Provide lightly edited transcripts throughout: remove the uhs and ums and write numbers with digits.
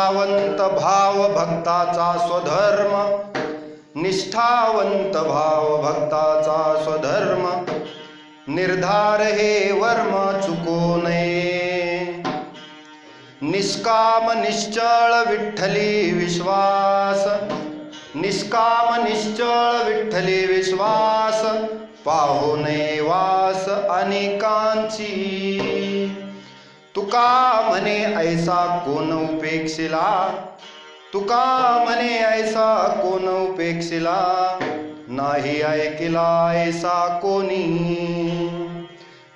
निष्ठावंत भाव भक्ताचा स्वधर्म, निष्ठावंत भाव भक्ताचा स्वधर्म, निर्धार हे वर्म चुको नये. निष्काम निश्चळ विठ्ठली विश्वास, निष्काम निश्चळ विठ्ठली विश्वास, पाहू नये वास अनेकांची. तुका म्हणे ऐसा कोण उपेक्षिला, तुका म्हणे ऐसा कोण उपेक्षिला, नाही ऐकिला ऐसा कोणी.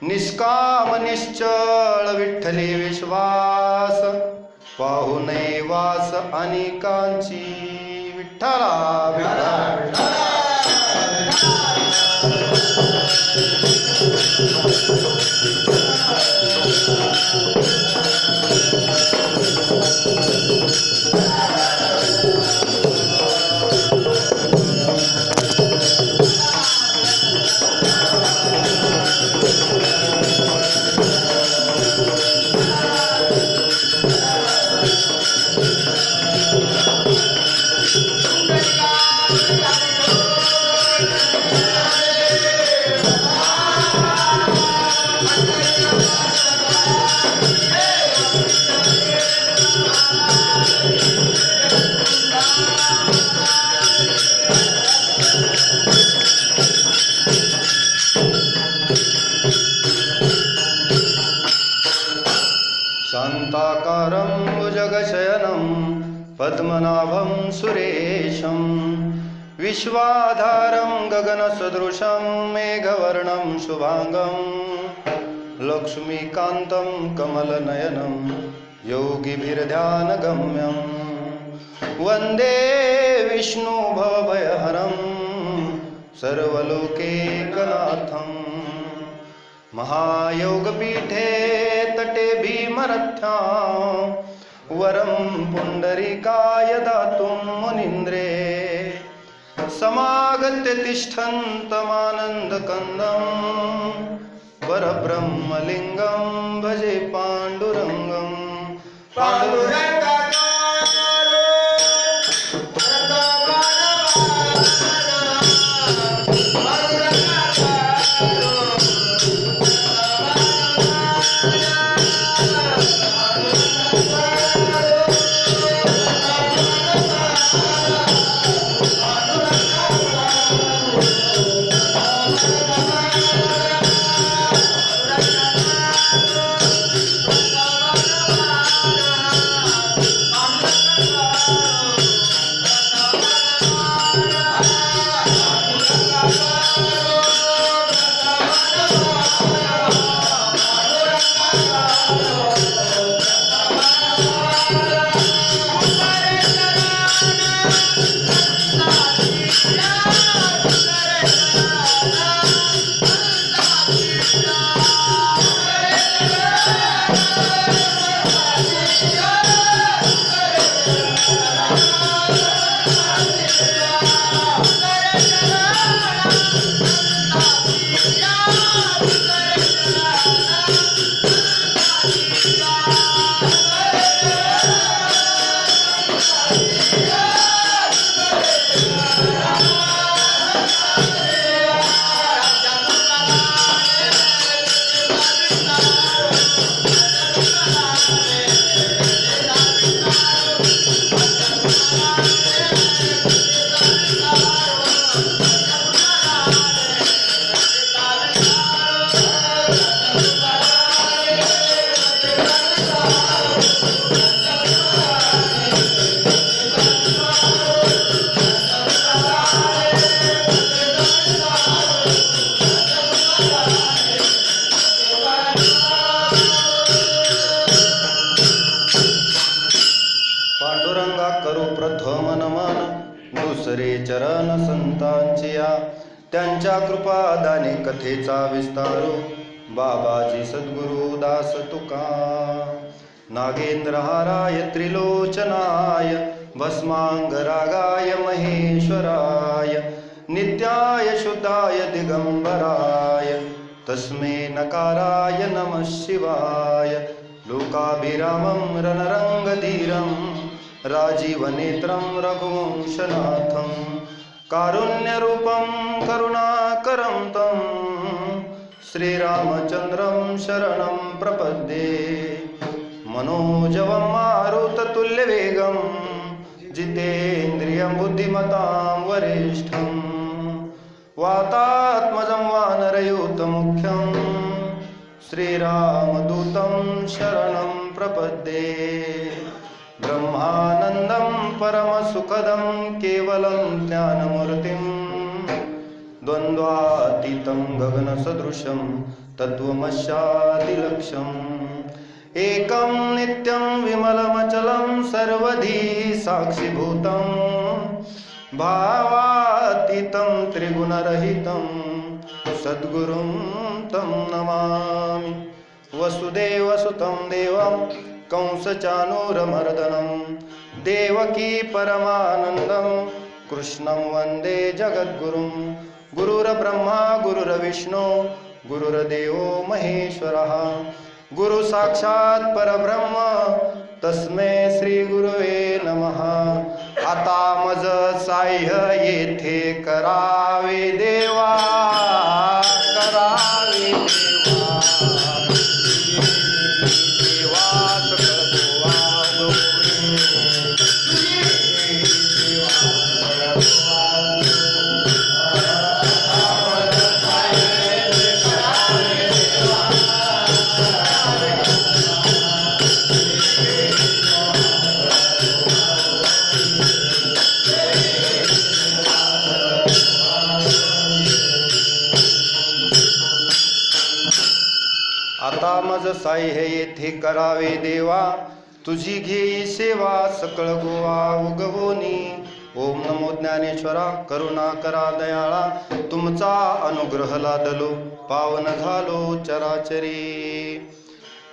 निष्काम निश्चळ विठ्ठली विश्वास, पाहू नये वास अनेकांची. विठ्ठला विठ्ठला. शान्ताकारं भुजगशयनं पद्मनाभं सुरेशं, विश्वाधारं गगनसदृशं मेघवर्णं शुभांगं, लक्ष्मीकान्तं कमलनयनं योगिभिर्ध्यानगम्यं, वन्दे विष्णुभवभयहरं सर्वलोकैकनाथं. महायोगपीठे तटे भीमरथ्यां, वरं पुण्डरीकाय दातुं मुनीन्द्रे, समागत्य तिष्ठन्तमानन्दकन्दं, परब्रह्मलिङ्गं भजे पाण्डुरङ्गं. दुसरे चरण संतांचिया, त्यांच्या कृपादाने कथेचा विस्तारू, बाबाजी सद्गुरु दास तुका. नागेंद्रहाराय त्रिलोचनाय, भस्मांगरागाय महेश्वराय, नित्याय शुद्धाय दिगंबराय, तस्मै नकाराय नमः शिवाय. लोकाभिरामं रणरंगधीरं, राजीवनेत्रं रघुवंशनाथं कारुण्यरूपं करुणाकरं तं श्रीरामचन्द्रं शरणं प्रपद्ये मनोजवं मारुततुल्यवेगं जितेन्द्रियं बुद्धिमतां वरिष्ठं वातात्मजं वानरयूथमुख्यं श्रीरामदूतं शरणं प्रपद्ये ब्रह्मानन्दं परमसुखदं केवलं ज्ञानमूर्तिं द्वन्द्वातीतं गगनसदृशं तत्त्वमस्यादिलक्ष्यम् एकं नित्यं विमलमचलं सर्वधी साक्षिभूतं भावातीतं त्रिगुणरहितं सद्गुरुं तं नमामि। वसुदेवसुतं देवं कंसचाणूरमर्दनं देवकी परमानन्दं कृष्णं वन्दे जगद्गुरुं गुरुर्ब्रह्मा गुरुर्विष्णु गुरुर्देवो महेश्वरः गुरु साक्षात परब्रह्म तस्मै श्री गुरुवे नमः। आता मज साह्य येथे करावे देवा करावे देवा आता मज साह्य येथे करावे देवा तुझी घेई सेवा सकळ गोवा उगवोनी। ओम नमो ज्ञानेश्वरा करुणा करा दयाळा तुमचा अनुग्रह लादलो पावन झालो चराचरी।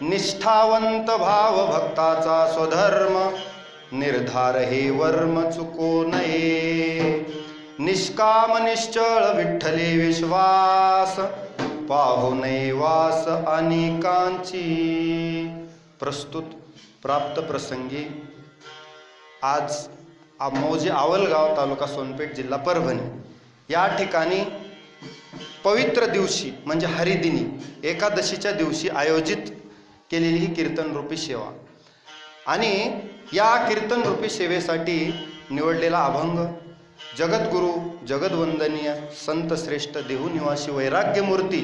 निष्ठावंत भाव भक्ताचा स्वधर्म निर्धार हे वर्म चुको नये। निष्काम निश्चळ विठ्ठले विश्वास पाहू नये वास अनेकांची। प्रस्तुत प्राप्त प्रसंगी आज मौजे आवलगाव तालुका सोनपेठ जिल्हा परभणी या ठिकाणी पवित्र दिवशी म्हणजे हरिदिनी एकादशीच्या दिवशी आयोजित केलेली ही कीर्तनरूपी सेवा आणि या कीर्तनरूपी सेवेसाठी निवडलेला अभंग जगद्गुरु जगदवंदनीय संत श्रेष्ठ देहू निवासी वैराग्यमूर्ती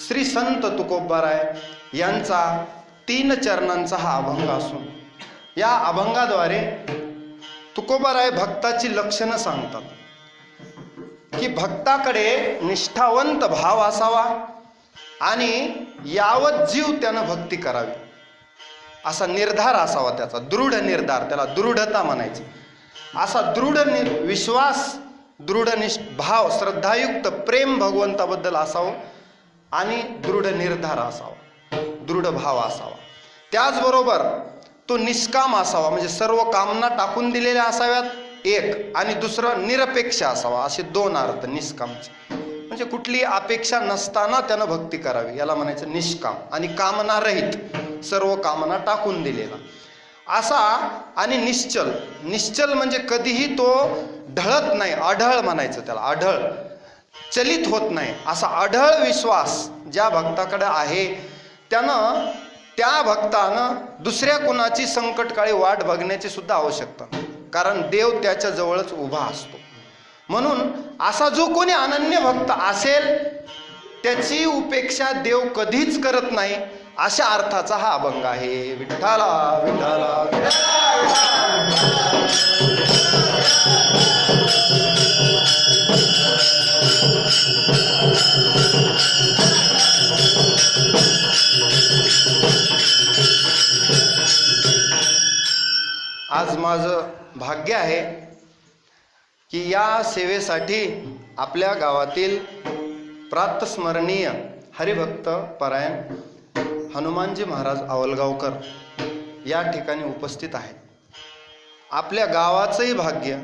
श्री संत तुकोबाराय यांचा 3 चरणांचा हा अभंग असून या अभंगाद्वारे तुकोबाराय भक्ताची लक्षणं सांगतात की भक्ताकडे निष्ठावंत भाव असावा आणि यावत जीव त्यानं भक्ती करावी असा निर्धार असावा, त्याचा दृढ निर्धार, त्याला दृढता म्हणायची। असा दृढ विश्वास, दृढ भाव, श्रद्धायुक्त प्रेम भगवंताबद्दल असावं आणि दृढ निर्धार असावा, दृढ भाव असावा। त्याचबरोबर तो निष्काम असावा, म्हणजे सर्व कामना टाकून दिलेल्या असाव्यात एक, आणि दुसरं निरपेक्ष असावा, असे 2 अर्थ निष्कामचे। म्हणजे कुठली अपेक्षा नसताना त्यानं भक्ती करावी याला म्हणायचं निष्काम, आणि कामना रहित, सर्व कामना टाकून दिलेला असा। आणि निश्चल, निश्चल म्हणजे कधीही तो ढळत नाही, अढळ म्हणायचं त्याला, अढळ, चलित होत नाही असा अढळ विश्वास ज्या भक्ताकडे आहे त्यानं, त्या भक्तानं दुसऱ्या कुणाची संकटकाळी वाट बघण्याची सुद्धा आवश्यकता, कारण देव त्याच्या जवळच उभा असतो। म्हणून असा जो कोणी अनन्य भक्त असेल त्याची उपेक्षा देव कधीच करत नाही, अशा अर्थाचा हा अभंग आहे। विठ्ठला विठ्ठला आज माझं भाग्य आहे की या सेवेसाठी आपल्या गावातील प्रातस्मरणीय हरिभक्त परायण हनुमानजी महाराज आवलगावकर या ठिकाणी उपस्थित आहेत। आपल्या गावाचंही भाग्य,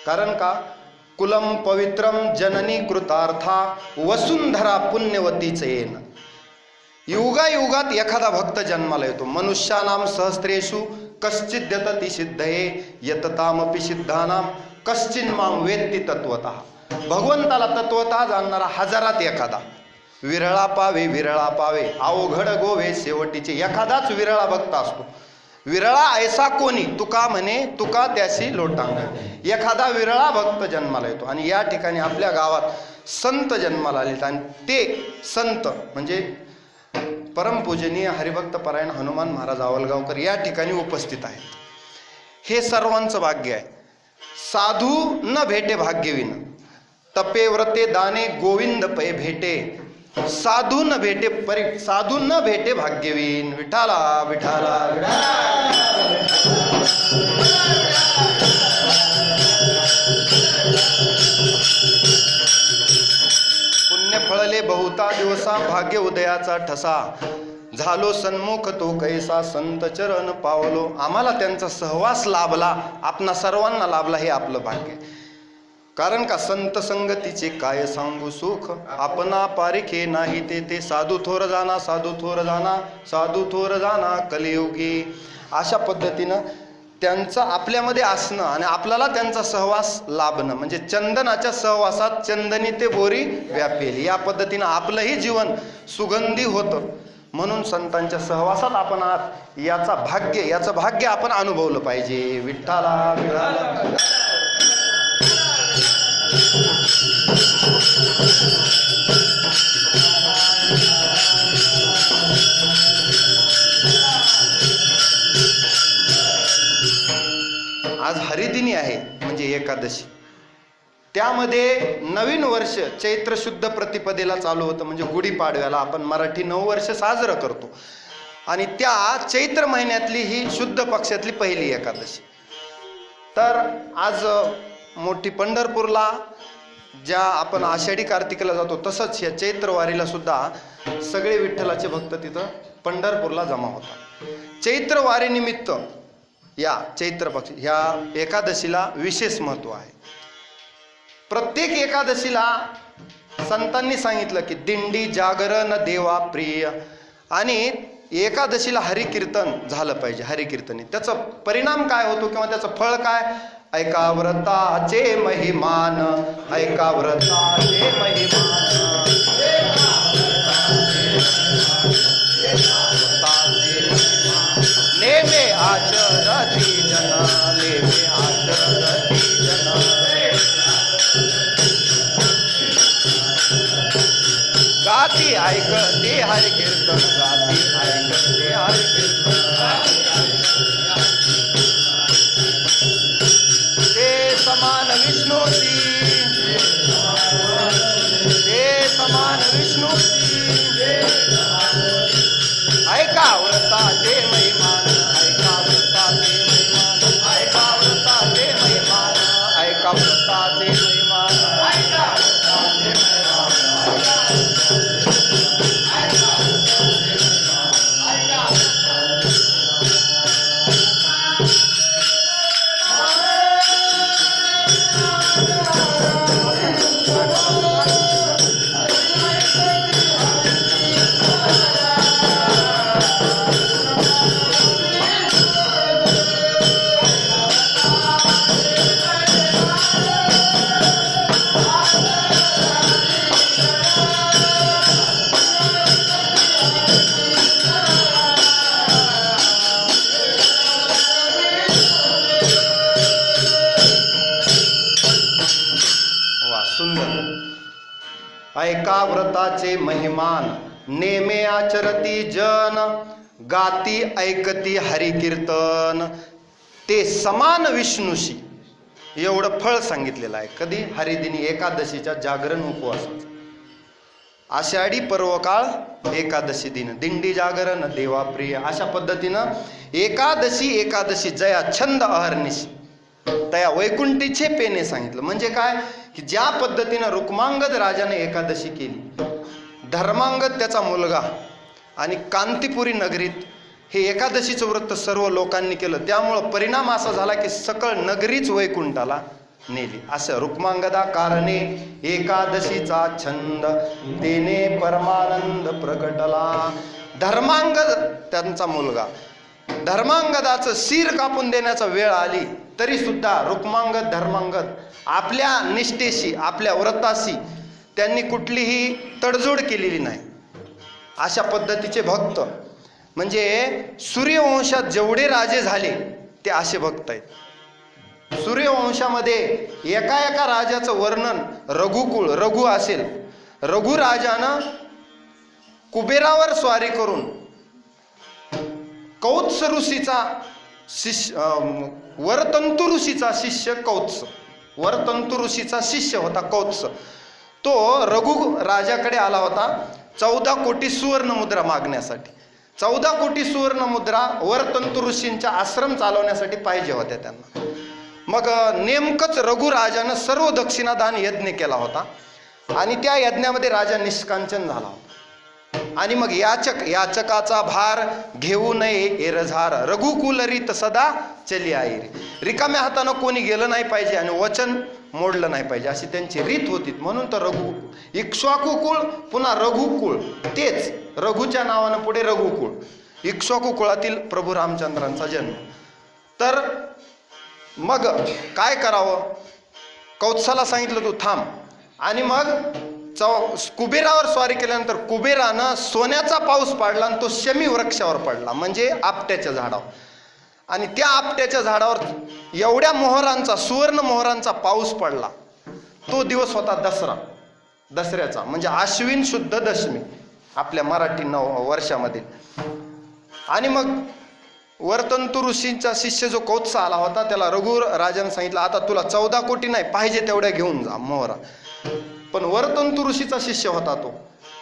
कारण का कुलम पवित्रम जननी कृतार्था वसुंधरा पुण्यवतीच येन। युगायुगात एखादा भक्त जन्माला येतो, मनुष्यानाम सहस्रेषु कश्चिद्यतति सिद्धये यततामपि सिद्धानाम कश्चिन माम वेत्ति तत्वतः. भगवंताला तत्वतः जाणणारा हजारात एखादा, विरळा पावे विरळा पावे अवघड गोवे शेवटीचे. एखादाच विरळा भक्त असतो. विरळा ऐसा कोणी तुका म्हणे तुका त्याशी लोटांग. एखादा विरळा भक्त जन्माला येतो. आणि या ठिकाणी आपल्या गावात संत जन्माला आलेत आणि ते संत म्हणजे परमपूजनीय हरिभक्त परायण हनुमान महाराज आवलगावकर या ठिकाणी उपस्थित आहेत. हे सर्वांचं भाग्य आहे. साधू न भेटे भाग्यविन, तपे व्रते दाने गोविंद पै भेटे. साधू न भेटे भाग्यवीन. विठाला विठाला पुण्य फळले बहुता दिवसा भाग्य उदयाचा ठसा. झालो सन्मुख तो कैसा संत चरण पावलो. आम्हाला त्यांचा सहवास लाभला, आपणा सर्वांना लाभला, हे आपलं भाग्य. कारण का संत संगतीचे काय सांगू सुख, आपणा पारिखे नाही ते साधू थोर जाना साधू थोर जाना साधू थोर जाना कलियुगी. अशा पद्धतीनं त्यांचं आपल्यामध्ये असणं आणि आपल्याला त्यांचा सहवास लाभणं म्हणजे चंदनाच्या सहवासात चंदनी ते बोरी व्यापेल, या पद्धतीनं आपलंही जीवन सुगंधी होतं. म्हणून संतांच्या सहवासात आपण आहात, याचं भाग्य आपण अनुभवलं पाहिजे. विठ्ठला विठ्ठला. आज हरिदिनी आहे म्हणजे एकादशी. त्यामध्ये नवीन वर्ष चैत्र शुद्ध प्रतिपदेला चालू होतं म्हणजे गुढीपाडव्याला आपण मराठी नववर्ष साजरं करतो. आणि त्या चैत्र महिन्यातली ही शुद्ध पक्षातली पहिली एकादशी. तर आज मोठी पंढरपूरला ज्या आपण आषाढी कार्तिकेला जातो तसंच या चैत्रवारीला सुद्धा सगळे विठ्ठलाचे भक्त तिथं पंढरपूरला जमा होतात. चैत्रवारीनिमित्त या चैत्र पक्ष ह्या एकादशीला विशेष महत्त्व आहे. प्रत्येक एकादशीला संतांनी सांगितलं की दिंडी जागरण देवा प्रिय. आणि एकादशीला हरिकीर्तन झालं पाहिजे. हरिकीर्तनी त्याचा परिणाम काय होतो किंवा त्याचं फळ काय, ऐका व्रताचे महिमान, ऐका व्रताचे महिमान, नेमे आचरती जन, नेमे आचरती जन. गाती ऐकते हरि कीर्तन, गाती ऐकते हरि कीर्तन. ते समान विष्णूची, ते समान विष्णूची. ऐका व्रताचे महिमान, ऐका व्रताचे महिमान, ऐका व्रताचे महिमान, ऐका व्रताचे महिमान, ऐका व्रताचे ऐका व्रताचे महिमान, नेमे आचरती जन, गाती ऐकती हरिकीर्तन. ते समान विष्णूशी. एवढं फळ सांगितलेलं आहे. कधी हरिदिनी एकादशीच्या जागरण उपवासाचं. आषाढी पर्वकाळ एकादशी दिन, दिंडी जागरण देवाप्रिय. अशा पद्धतीनं एकादशी जया छंद अहर्निशी तया वैकुंठीचे पेने सांगितलं. म्हणजे काय की ज्या पद्धतीनं रुक्मांगद राजाने एकादशी केली, धर्मांगद त्याचा मुलगा आणि कांतीपुरी नगरीत हे एकादशीचं व्रत सर्व लोकांनी केलं. त्यामुळं परिणाम असा झाला की सकळ नगरीच वैकुंठाला नेली. असं रुक्मांगदा कारणे एकादशीचा छंद, तेने परमानंद प्रगटला. धर्मांगद त्यांचा मुलगा धर्मांगदाचं शिर कापून देण्याचा वेळ आली तरी सुद्धा रुक्मांगद धर्मांगद आपल्या निष्ठेशी आपल्या व्रताशी त्यांनी कुठलीही तडजोड केलेली नाही. अशा पद्धतीचे भक्त म्हणजे सूर्यवंशात जेवढे राजे झाले ते असे भक्त आहेत. सूर्यवंशामध्ये एका एका राजाचं वर्णन रघुकुळ रघु असेल. रघु राजानं कुबेरावर स्वारी करून कौत्स ऋषीचा शिष्य वरतंतु ऋषीचा शिष्य कौत्स वरतंतु ऋषीचा शिष्य होता कौत्स. तो रघु राजाकडे आला होता 14 कोटी सुवर्ण मुद्रा मागण्यासाठी. 14 कोटी सुवर्ण मुद्रा वरतंतु ऋषींचा आश्रम चालवण्यासाठी पाहिजे होत्या त्यांना. मग नेमकंच रघु राजानं सर्व दक्षिणादान यज्ञ केला होता आणि त्या यज्ञामध्ये राजा निष्कांचन झाला होता. आणि मग याचकाचा भार घेऊ नये एरझार रघुकुलरीत सदा चली आई रे. रिकाम्या हातानं कोणी गेलं नाही पाहिजे आणि वचन मोडलं नाही पाहिजे अशी त्यांची रीत होती. म्हणून तर रघु इक्ष्वाकुकुळ पुन्हा रघुकुळ तेच रघुच्या नावानं पुढे रघुकुळ. इक्ष्वाकुकुळातील प्रभू रामचंद्रांचा जन्म. तर मग काय करावं? कौत्साला सांगितलं तू थांब. आणि मग कुबेरावर स्वारी केल्यानंतर कुबेरानं सोन्याचा पाऊस पाडला आणि तो शमी वृक्षावर पडला म्हणजे आपट्याच्या झाडावर. आणि त्या आपट्याच्या झाडावर एवढ्या मोहरांचा सुवर्ण मोहरांचा पाऊस पडला. तो दिवस होता दसऱ्याचा म्हणजे आश्विन शुद्ध दशमी आपल्या मराठी वर्षामधील. आणि मग वरतंतु ऋषींचा शिष्य जो कौत्स आला होता त्याला रघु राजाने सांगितलं आता तुला 14 कोटी नाही पाहिजे तेवढ्या घेऊन जा मोहरा. पण वरतंतु ऋषीचा शिष्य होता तो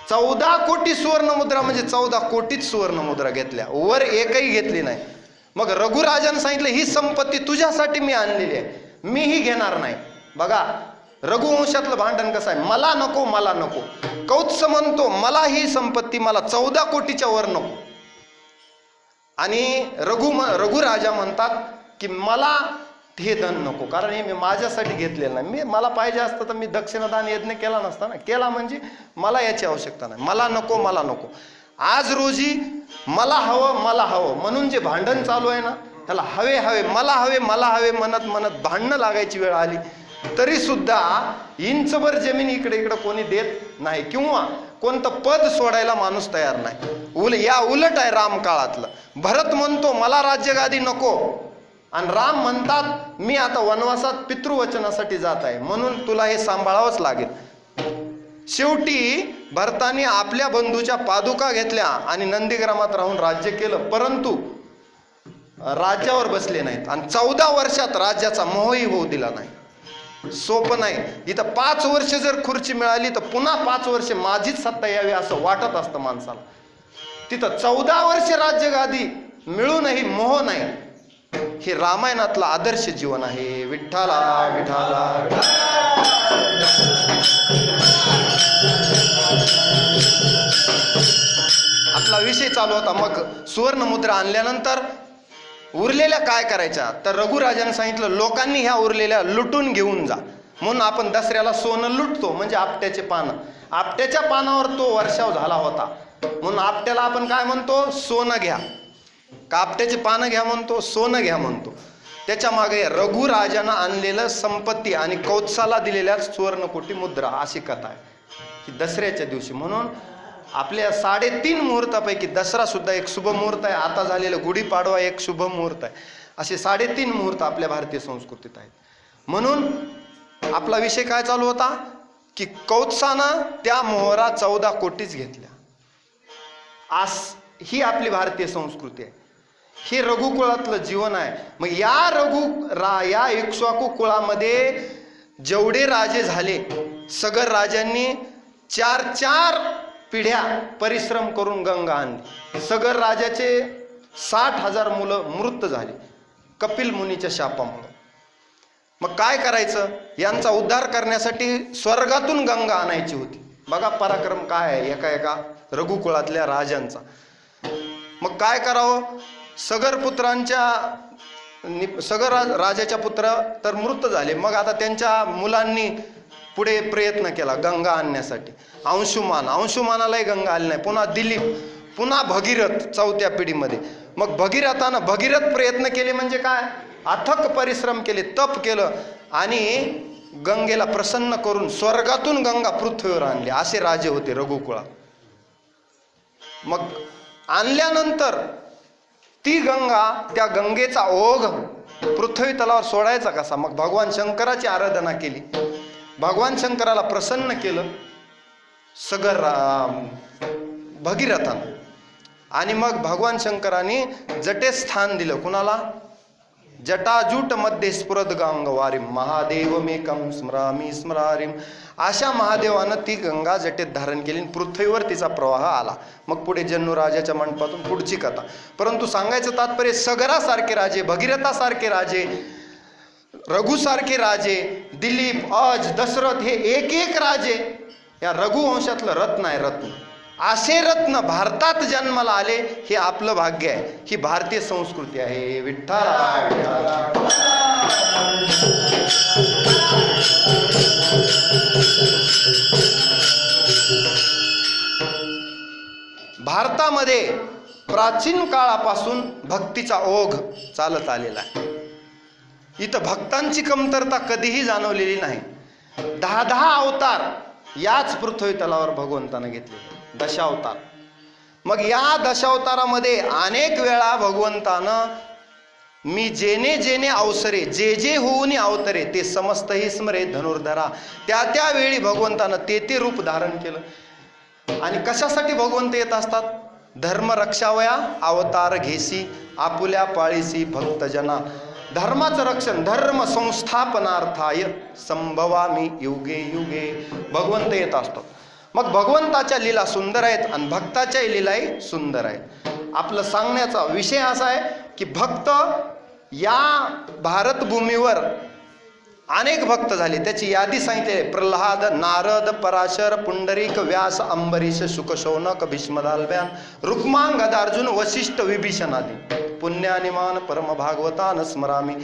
14 कोटी सुवर्ण मुद्रा म्हणजे 14 कोटीच सुवर्ण मुद्रा घेतल्या वर एकही घेतली नाही. मग रघुराजाने सांगितलं ही संपत्ती तुझ्यासाठी मी आणलेली आहे मीही घेणार नाही. बघा रघुवंशातलं भांडण कसं आहे. मला नको मला नको. कौत्स म्हणतो मला ही संपत्ती मला 14 कोटीच्या वर नको. आणि रघुराजा म्हणतात की मला हे धन नको कारण हे मी माझ्यासाठी घेतलेलं नाही. मला पाहिजे असतं तर मी दक्षिणादान यज्ञ केला नसता ना. केला म्हणजे मला याची आवश्यकता नाही. मला नको मला नको. आज रोजी मला हवं म्हणून जे भांडण चालू आहे ना त्याला हवे मला हवे म्हणत भांडणं लागायची वेळ आली तरी सुद्धा इंचभर जमीन इकडे कोणी देत नाही किंवा कोणतं पद सोडायला माणूस तयार नाही. या उलट आहे राम काळातलं. भरत म्हणतो मला राज्यगादी नको आणि राम म्हणतात मी आता वनवासात पितृवचनासाठी जात आहे म्हणून तुला हे सांभाळावंच लागेल. शेवटी भरताने आपल्या बंधूच्या पादुका घेतल्या आणि नंदीग्रामात राहून राज्य केलं परंतु राज्यावर बसले नाहीत आणि 14 वर्षात राज्याचा मोहही होऊ दिला नाही. सोपं नाही. इथं 5 वर्ष जर खुर्ची मिळाली तर पुन्हा 5 वर्ष माझीच सत्ता यावी असं वाटत असतं माणसाला. तिथं 14 वर्ष राज्यगादी मिळूनही मोह नाही. हे रामायणातलं आदर्श जीवन आहे. विठ्ठला विठ्ठला. आपला विषय चालू होता. मग सुवर्ण मुद्रा आणल्यानंतर उरलेल्या काय करायच्या तर रघुराजाने सांगितलं लोकांनी ह्या उरलेल्या लुटून घेऊन जा. म्हणून आपण दसऱ्याला सोनं लुटतो म्हणजे आपट्याचे पानं. आपट्याच्या पानावर तो वर्षाव झाला होता म्हणून आपट्याला आपण काय म्हणतो सोनं घ्या. आपट्याचे पानं घ्या म्हणतो सोनं घ्या म्हणतो. त्याच्या मागे रघुराजानं आणलेलं संपत्ती आणि कौत्साला दिलेल्या सुवर्णकोटी मुद्रा अशी कथा आहे की दसऱ्याच्या दिवशी. म्हणून आपल्या 3.5 मुहूर्तापैकी दसरा सुद्धा एक शुभ मुहूर्त आहे. आता झालेलं गुढीपाडवा एक शुभ मुहूर्त आहे. असे 3.5 मुहूर्त आपल्या भारतीय संस्कृतीत आहेत. म्हणून आपला विषय काय चालू होता की कौत्सानं त्या मोहरा 14 कोटीच घेतल्या. ही आपली भारतीय संस्कृती आहे. हे रघुकुळातलं जीवन आहे. मग या इक्ष्वाकू कुळामध्ये जेवढे राजे झाले सगळ राजांनी 4 पिढ्या परिश्रम करून गंगा आणली. सगळ राजाचे 60,000 मुलं मृत झाली कपिल मुनीच्या शापामुळे. मग काय करायचं? यांचा उद्धार करण्यासाठी स्वर्गातून गंगा आणायची होती. बघा पराक्रम काय आहे एका रघुकुळातल्या राजांचा. मग काय करावं? सगर राजाच्या पुत्र तर मृत झाले. मग आता त्यांच्या मुलांनी पुढे प्रयत्न केला गंगा आणण्यासाठी. अंशुमानालाही गंगा आली नाही. पुन्हा दिलीप, पुन्हा भगीरथ 4थ्या पिढीमध्ये, मग भगीरथानं भगीरथ प्रयत्न केले म्हणजे काय, अथक परिश्रम केले, तप केलं आणि गंगेला प्रसन्न करून स्वर्गातून गंगा पृथ्वीवर आणली. असे राजे होते रघुकुळात. मग आणल्यानंतर ती गंगा, त्या गंगेचा ओघ पृथ्वी तलावर सोडायचा कसा, मग भगवान शंकराची आराधना केली. भगवान शंकराला प्रसन्न केलं भगीरथानं. आणि मग भगवान शंकरांनी जटे स्थान दिलं. कुणाला? जटाजूट मध्ये स्फुरद गंगवारीम महादेवमेकं स्मरामी स्मरारीम. अशा महादेवानं ती गंगा जटेत धारण केली, पृथ्वीवर तिचा प्रवाह आला. मग पुढे जन्नू राजाच्या मंडपातून पुढची कथा. परंतु सांगायचं तात्पर्य, सगरासारखे राजे, भगीरथासारखे राजे, रघुसारखे राजे, दिलीप, अज, दशरथ, हे एक एक राजे या रघुवंशातलं रत्न आहे. रत्न, असे रत्न भारतात जन्माला आले, हे आपलं भाग्य आहे. ही भारतीय संस्कृती आहे. विठ्ठल भारतामध्ये प्राचीन काळापासून भक्तीचा ओघ चालत आलेला आहे. इथं भक्तांची कमतरता कधीही जाणवलेली नाही. 10 अवतार याच पृथ्वी तलावर भगवंतानं घेतले, दशावतार. मग या दशावतारामध्ये अनेक वेळा भगवंतानं मी जेने जेने अवसरे, जे जे होऊन अवतरे ते समस्तही स्मरे धनुर्धरा, त्या त्यावेळी भगवंतानं ते रूप धारण केलं. आणि कशासाठी भगवंत येत असतात? धर्म रक्षावया अवतार घेसी, आपुल्या पाळीसी भक्तजना. धर्माचं रक्षण, धर्म संस्थापनार्थाय संभवामी युगे युगे भगवंत येत असतो. मग भगवंताच्या लीला सुंदर आहेत आणि भक्ताच्याही लीलाही सुंदर आहेत. आपलं सांगण्याचा विषय असा आहे की भक्त या भारतभूमीवर अनेक भक्त झाले. त्याची यादी सांगितली. प्रल्हाद, नारद, पराशर, पुंडरीक, व्यास, अंबरीश, शुकशौनक, भीष्मदाल्ब्यान, रुक्मांग, गदार्जुन, वशिष्ठ, विभीषण आदी. पुण्यानिमान परम भागवतान स्मरामी.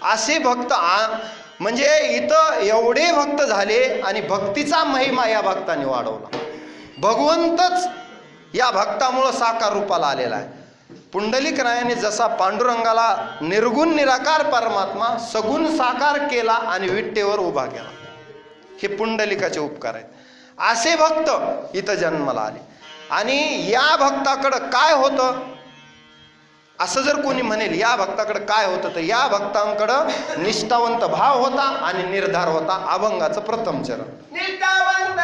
असे भक्त म्हणजे इथं एवढे भक्त झाले आणि भक्तीचा महिमा या भक्तांनी वाढवला. भगवंतच या भक्तामुळं साकार रूपाला आलेला आहे. पुंडलिक रायाने जसा पांडुरंगाला निर्गुण निराकार परमात्मा सगुण साकार केला आणि विट्टेवर उभा केला, हे पुंडलिकाचे उपकार आहेत. असे भक्त इथं जन्माला आले. आणि या भक्ताकडं काय होतं असं जर कोणी म्हणेल, या भक्ताकडं काय होतं, तर या भक्तांकडं निष्ठावंत भाव होता आणि निर्धार होता. अभंगाचं प्रथम चरण. निष्ठावंत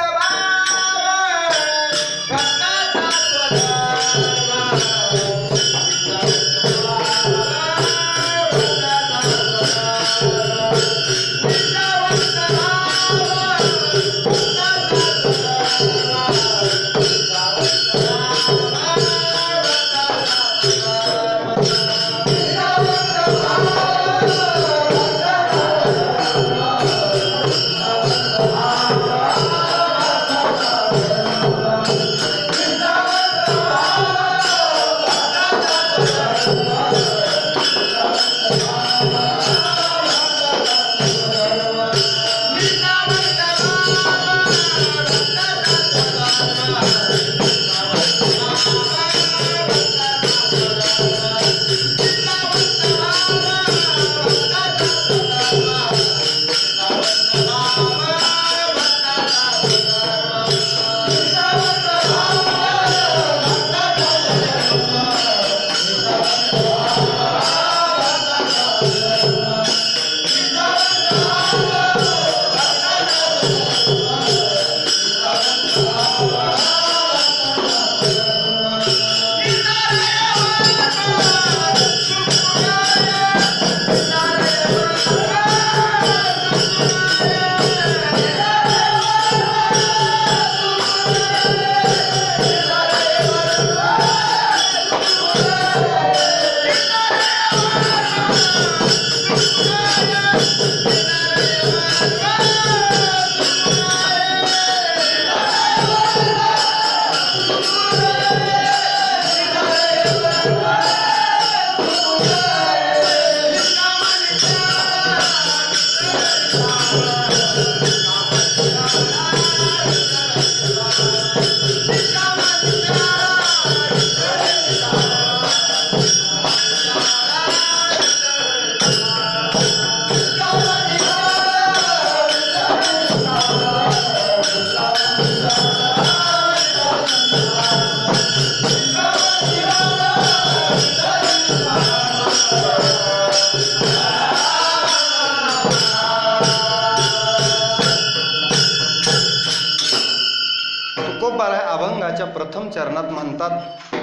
तुकोबाराय अभंगाच्या प्रथम चरणात म्हणतात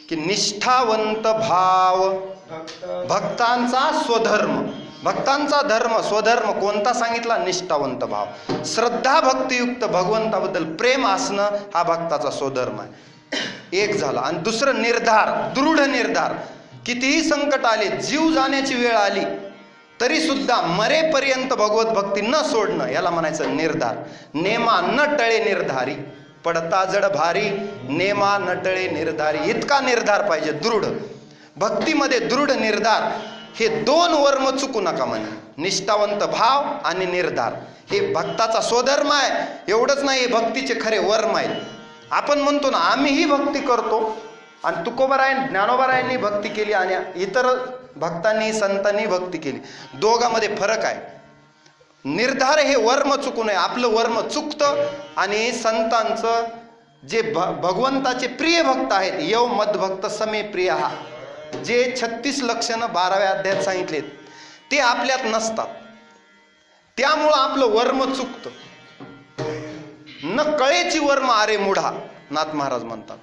की निष्ठावंत भाव भक्तांचा स्वधर्म. भक्तांचा धर्म स्वधर्म कोणता सांगितला? निष्ठावंत भाव. श्रद्धा भक्तियुक्त भगवंताबद्दल प्रेम असणं हा भक्ताचा स्वधर्म आहे. एक झाला. आणि दुसरं निर्धार, दृढ निर्धार. कितीही संकट आले, जीव जाण्याची वेळ आली तरी सुद्धा मरेपर्यंत भगवत भक्ती न सोडणं याला म्हणायचं निर्धार. नेमा न टळे निर्धारी, पडता जड भारी, नेमा न टळे निर्धारी. इतका निर्धार पाहिजे, दृढ भक्तीमध्ये दृढ निर्धार. हे दोन वर्म चुकू नका म्हणे. निष्ठावंत भाव आणि निर्धार हे भक्ताचा स्वधर्म आहे. एवढंच नाही, हे भक्तीचे खरे वर्म आहेत. आपण म्हणतो ना आम्हीही भक्ती करतो, आणि तुकोबाराय ज्ञानोबारायांनी भक्ती केली आणि इतर भक्तांनी संतांनी भक्ती केली. दोघांमध्ये फरक आहे. निर्धार हे वर्म चुकू नये. आपलं वर्म चुकतं. आणि संतांचं जे भगवंताचे प्रिय भक्त आहेत, यव मदभक्त समे प्रिय, जे 36 लक्षणं 12व्या अध्यायात सांगितलेत ते आपल्यात नसतात. त्यामुळं आपलं वर्म चुकतं. न कळेची वर्म आरे मुढा, नाथ महाराज म्हणतात.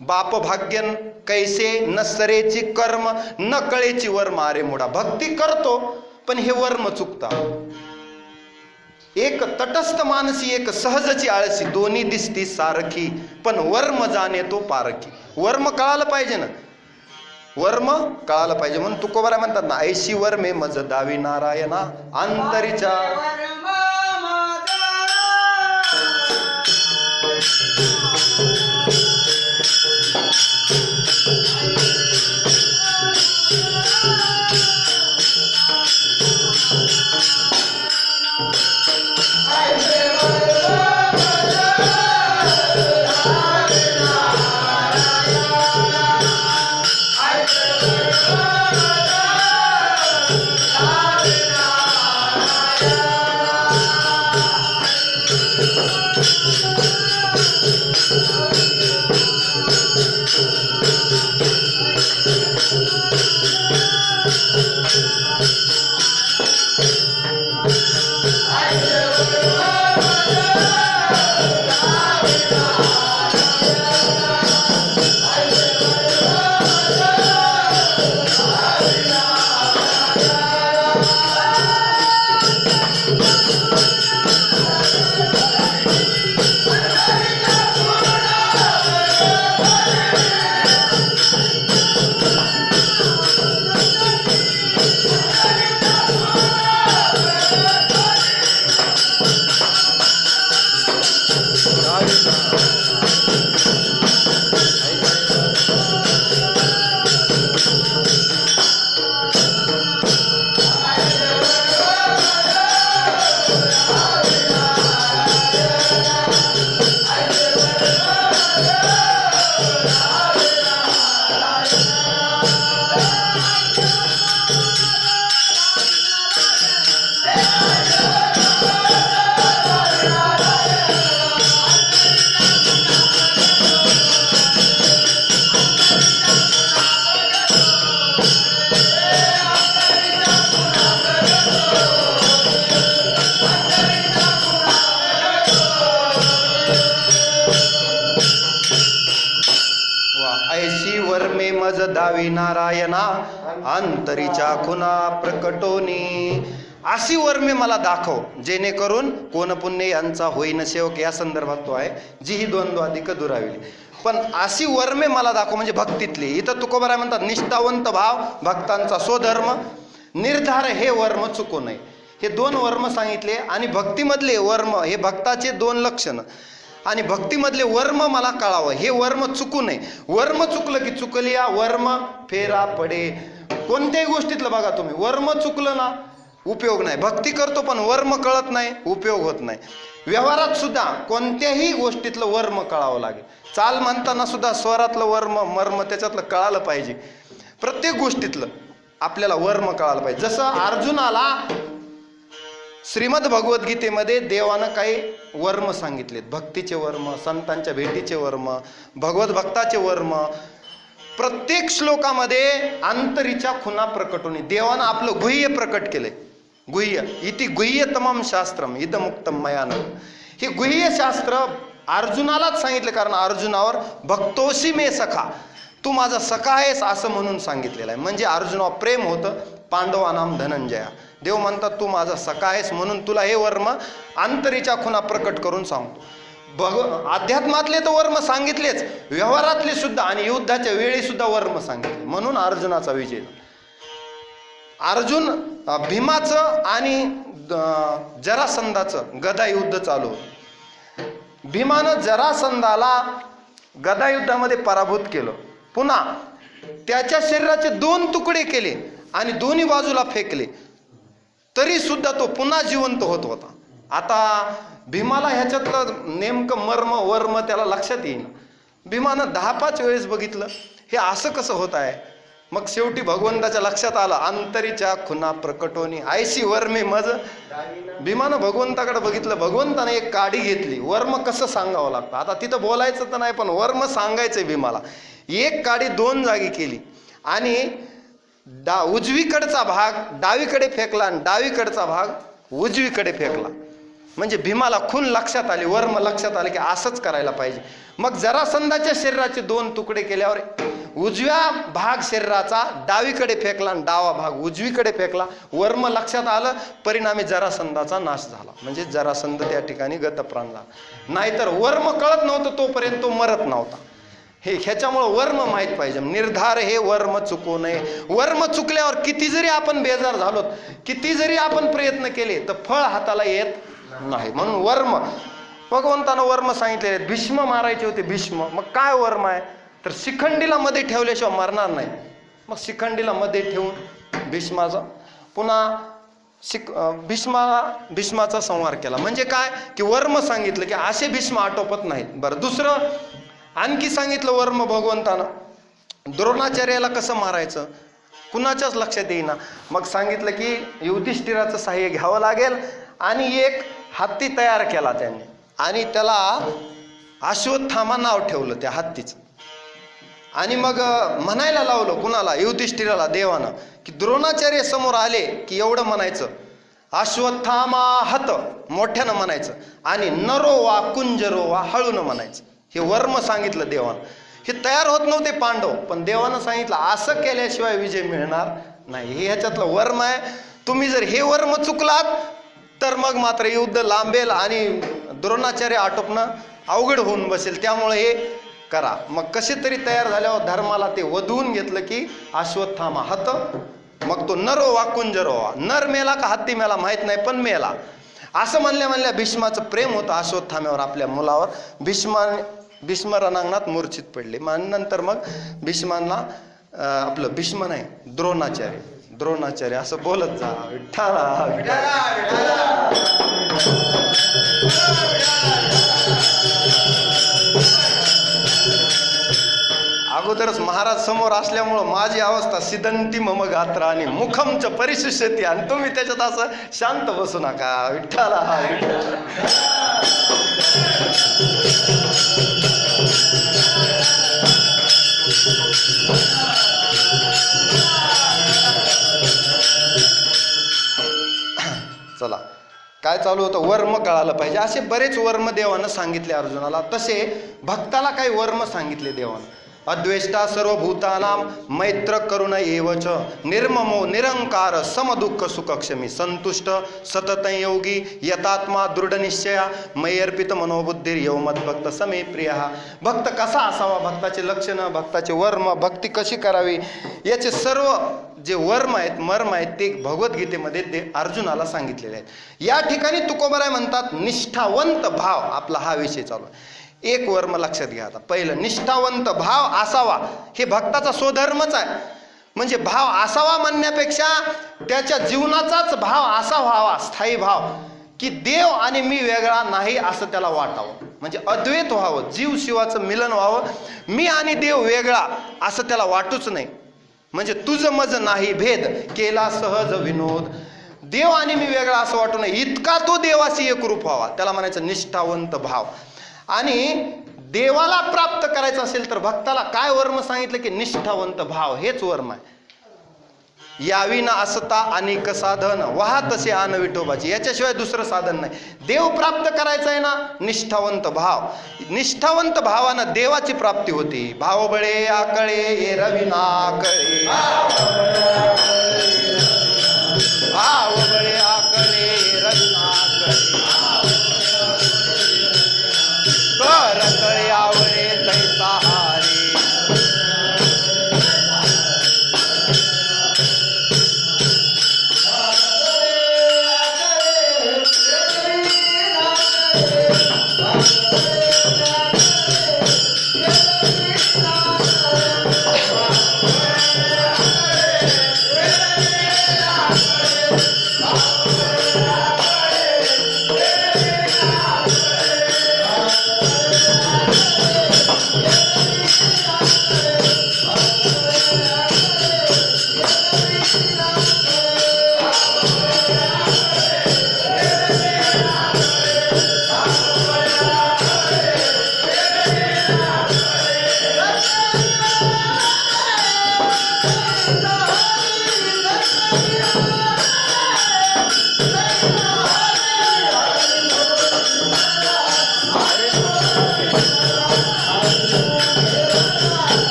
बाप भाग्यन कैसे न सरेची कर्म, न कळेची वर्म आरे मुढा. भक्ती करतो पण हे वर्म चुकता. एक तटस्थ मानसी एक सहजची आळसी, दोन्ही दिसती सारखी पण वर्म जाणे तो पारखी. वर्म कळालं पाहिजे ना, वर्म कळालं पाहिजे. म्हणून तुकोबाराय म्हणतात ना, ऐशी वर्मे मज दावी नारायणा अंतरीच्या. दावी नारायणा अंतरीच्या खुना प्रकटोनी. अशी वर्मे मला दाखव जेणेकरून कोण पुण्य यांचा होईन सेवक. या संदर्भात तो आहे, जी ही द्वंद्वाधिक दुराविली. पण अशी वर्मे मला दाखव म्हणजे भक्तीतली. इथं तुकोबाराय म्हणतात निष्ठावंत भाव भक्तांचा स्वधर्म, निर्धार हे वर्म चुकू नये. हे दोन वर्म सांगितले. आणि भक्तीमधले वर्म हे भक्ताचे दोन लक्षण. आणि भक्तीमधले वर्म मला कळावं, हे वर्म चुकू नये. वर्म चुकलं की चुकलिया वर्म फेरा पडे. कोणत्याही गोष्टीतलं बघा तुम्ही, वर्म चुकलं ना उपयोग नाही. भक्ती करतो पण वर्म कळत नाही, उपयोग होत नाही. व्यवहारात सुद्धा कोणत्याही गोष्टीतलं वर्म कळावं लागेल. चाल म्हणताना सुद्धा स्वरातलं वर्म मर्म त्याच्यातलं कळालं पाहिजे. प्रत्येक गोष्टीतलं आपल्याला वर्म कळालं पाहिजे. जसं अर्जुनाला श्रीमद भगवद्गीतेमध्ये देवानं काही वर्म सांगितलेत. भक्तीचे वर्म, संतांच्या भेटीचे वर्म, भगवत भक्ताचे वर्म. प्रत्येक श्लोकामध्ये अंतरीच्या खुना प्रकटोनी देवानं आपलं गुह्य प्रकट केलंय. गुह्य इति गुह्यतमम शास्त्रम इदमुक्तम मयान. हे गुह्य शास्त्र अर्जुनालाच सांगितलं, कारण अर्जुनावर भक्तोसी मे सखा, तू माझा सखा आहेस असं म्हणून सांगितलेलं आहे. म्हणजे अर्जुनावर प्रेम होतं. पांडवानाम धनंजया, देव म्हणतात तू माझा सखा आहेस म्हणून तुला हे वर्म अंतरीच्या खुणा प्रकट करून सांगतो. अध्यात्मातले तर वर्म सांगितलेच, व्यवहारातले सुद्धा आणि युद्धाच्या वेळी सुद्धा वर्म सांगितले. म्हणून अर्जुनाचा विजय. अर्जुन भीमाचं आणि जरासंधाचं गदा युद्ध चालू. भीमानं जरासंधाला गदा युद्धामध्ये पराभूत केलं. पुन्हा त्याच्या शरीराचे 2 तुकडे केले आणि दोन्ही बाजूला फेकले, तरी सुद्धा तो पुन्हा जिवंत होत होता. आता भीमाला ह्याच्यातलं नेमकं वर्म त्याला लक्षात येईन. भीमानं 10-5 वेळेस बघितलं हे असं कसं होत आहे. मग शेवटी भगवंताच्या लक्षात आलं, अंतरीच्या खुना प्रकटोनी आयशी वर्मे मज. भीमानं भगवंताकडे बघितलं, भगवंताने एक काडी घेतली. वर्म कसं सांगावं लागतं, आता तिथं बोलायचं तर नाही पण वर्म सांगायचंय भीमाला. एक काडी 2 जागी केली आणि उजवीकडचा भाग डावीकडे फेकला आणि डावीकडचा भाग उजवीकडे फेकला. म्हणजे भीमाला खून लक्षात आली, वर्म लक्षात आले की असंच करायला पाहिजे. मग जरासंधाच्या शरीराचे 2 तुकडे केल्यावर उजव्या भाग शरीराचा डावीकडे फेकला आणि डावा भाग उजवीकडे फेकला. वर्म लक्षात आलं, परिणामी जरासंधाचा नाश झाला. म्हणजे जरासंध त्या ठिकाणी गतप्राण झाला. नाहीतर वर्म कळत नव्हतं तोपर्यंत तो मरत नव्हता. ह्याच्यामुळं वर्म माहीत पाहिजे. निर्धार हे वर्म चुकू नये. वर्म चुकल्यावर किती जरी आपण बेजार झालो, किती जरी आपण प्रयत्न केले तर फळ हाताला येत नाही. म्हणून वर्म भगवंतानं वर्म सांगितले. भीष्म मारायचे होते, भीष्म. मग काय वर्म आहे तर शिखंडीला मध्ये ठेवल्याशिवाय मरणार नाही. मग शिखंडीला मध्ये ठेवून भीष्माचा पुन्हा भीष्माचा संहार केला. म्हणजे काय की वर्म सांगितलं की असे भीष्म आटोपत नाहीत. बरं, दुसरं आणखी सांगितलं वर्म भगवंतानं, द्रोणाचार्याला कसं मारायचं कुणाच्याच लक्षात येईना. मग सांगितलं की युधिष्ठिराचं सहाय्य घ्यावं लागेल आणि एक हत्ती तयार केला त्यांनी आणि त्याला अश्वत्थामा नाव ठेवलं त्या हत्तीचं. आणि मग म्हणायला लावलं कुणाला, युधिष्ठिराला, देवानं, की द्रोणाचार्य समोर आले की एवढं म्हणायचं, अश्वत्थामा हत मोठ्यानं म्हणायचं आणि नरो वा कुंजरो वा हळून म्हणायचं. हे वर्म सांगितलं देवानं. हे तयार होत नव्हते पांडव, पण देवानं सांगितलं असं केल्याशिवाय विजय मिळणार नाही. हे ह्याच्यातलं वर्म आहे. तुम्ही जर हे वर्म चुकलात तर मग मात्र युद्ध लांबेल आणि द्रोणाचार्य आटोपणं अवघड होऊन बसेल. त्यामुळे हे करा. मग कसे तरी तयार झाल्यावर धर्माला ते वधवून घेतलं की अश्वत्थामा हत. मग तो नरो वा कुंजरो वा, नर मेला का हत्ती मेला माहीत नाही पण मेला. असं म्हणल्या भीष्माचं प्रेम होतं अश्वत्थाम्यावर, आपल्या मुलावर. भीष्म रणांगणात मूर्छित पडले. नंतर मग भीष्मांना आपलं भीष्म नाही द्रोणाचार्य असं बोलत जा, विठ्ठला अगोदरच महाराज समोर असल्यामुळं माझी अवस्था सिदंती मम गात्रा आणि मुखमच परिशिष्यती, आणि तुम्ही त्याच्यात असं शांत बसू नका. विठ्ठला चला, काय चालू होतं, वर्म कळालं पाहिजे. असे बरेच वर्म देवानं सांगितले अर्जुनाला. तसे भक्ताला काही वर्म सांगितले देवानं. अद्वेष्टा सर्वभूतानां मैत्र करुण एवच निर्ममो निरंकार समदुःख सुखक्षमी संतुष्ट सततं योगी यतात्मा दृढनिश्चया मयर्पित मनोबुद्धिर यो मद्भक्त समे प्रियः. भक्त कसा असावा, भक्ताचे लक्षणं, भक्ताचे वर्म, भक्ती कशी करावी, याचे सर्व जे वर्म आहेत, मर्म आहेत, ते भगवद्गीतेमध्ये ते अर्जुनाला सांगितलेले आहेत. या ठिकाणी तुकोबराय म्हणतात निष्ठावंत भाव. आपला हा विषय चालू आहे. एक वर्म लक्षात घ्या. आता पहिलं, निष्ठावंत भाव असावा. हे भक्ताचा स्वधर्मच आहे. म्हणजे भाव असावा म्हणण्यापेक्षा त्याच्या जीवनाचाच भाव असा व्हावा, स्थायी भाव, की देव आणि मी वेगळा नाही असं त्याला वाटावं. म्हणजे अद्वैत व्हावं, जीव शिवाचं मिलन व्हावं, मी आणि देव वेगळा असं त्याला वाटूच नाही. म्हणजे तुझं मज नाही भेद केला सहज विनोद, देव आणि मी वेगळा असं वाटू नये, इतका तो देवाशी एकरूप व्हावा, त्याला म्हणायचं निष्ठावंत भाव. आणि देवाला प्राप्त करायचं असेल तर भक्ताला काय वर्म सांगितलं की निष्ठावंत भाव, हेच वर्म आहे. यावी ना असता अनेक साधन वहा तसे आन विठोबाची, याच्याशिवाय दुसरं साधन नाही. देव प्राप्त करायचं आहे ना, निष्ठावंत भाव. निष्ठावंत भावानं देवाची प्राप्ती होती. भावबळे आकळे ये रविना कळे, भावबळे आकळे रविना कळे, कर कळे आवळे तैसा हारे.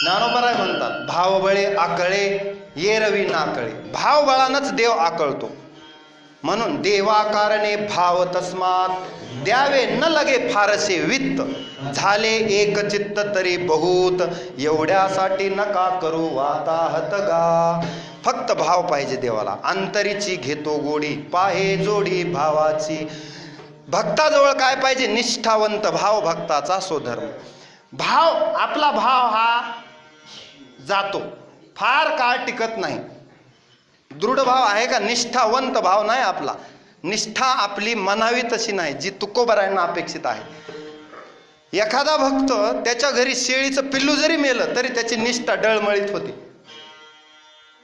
ज्ञानोबराय म्हणतात, भावबळे आकळे ये रवी नाकळे. भावबळानच देव आकळतो. म्हणून देवाकारणे भाव तस्मात द्यावे न लगे फारसे वित्त, झाले एक चित्त तरी बहुत, एवढ्यासाठी नका करू वाताहत गा. फक्त भाव पाहिजे देवाला. अंतरीची घेतो गोडी पाहे जोडी भावाची. भक्ताजवळ काय पाहिजे? निष्ठावंत भाव, भक्ताचा स्वधर्म. भाव, आपला भाव हा जातो, फार काळ टिकत नाही. दृढ भाव आहे का? निष्ठावंत भाव नाही आपला. निष्ठा आपली म्हणावी तशी नाही, जी तुकोबरायांना अपेक्षित आहे. एखादा भक्त त्याच्या घरी शेळीचं पिल्लू जरी मेलं तरी त्याची निष्ठा डळमळीत होती.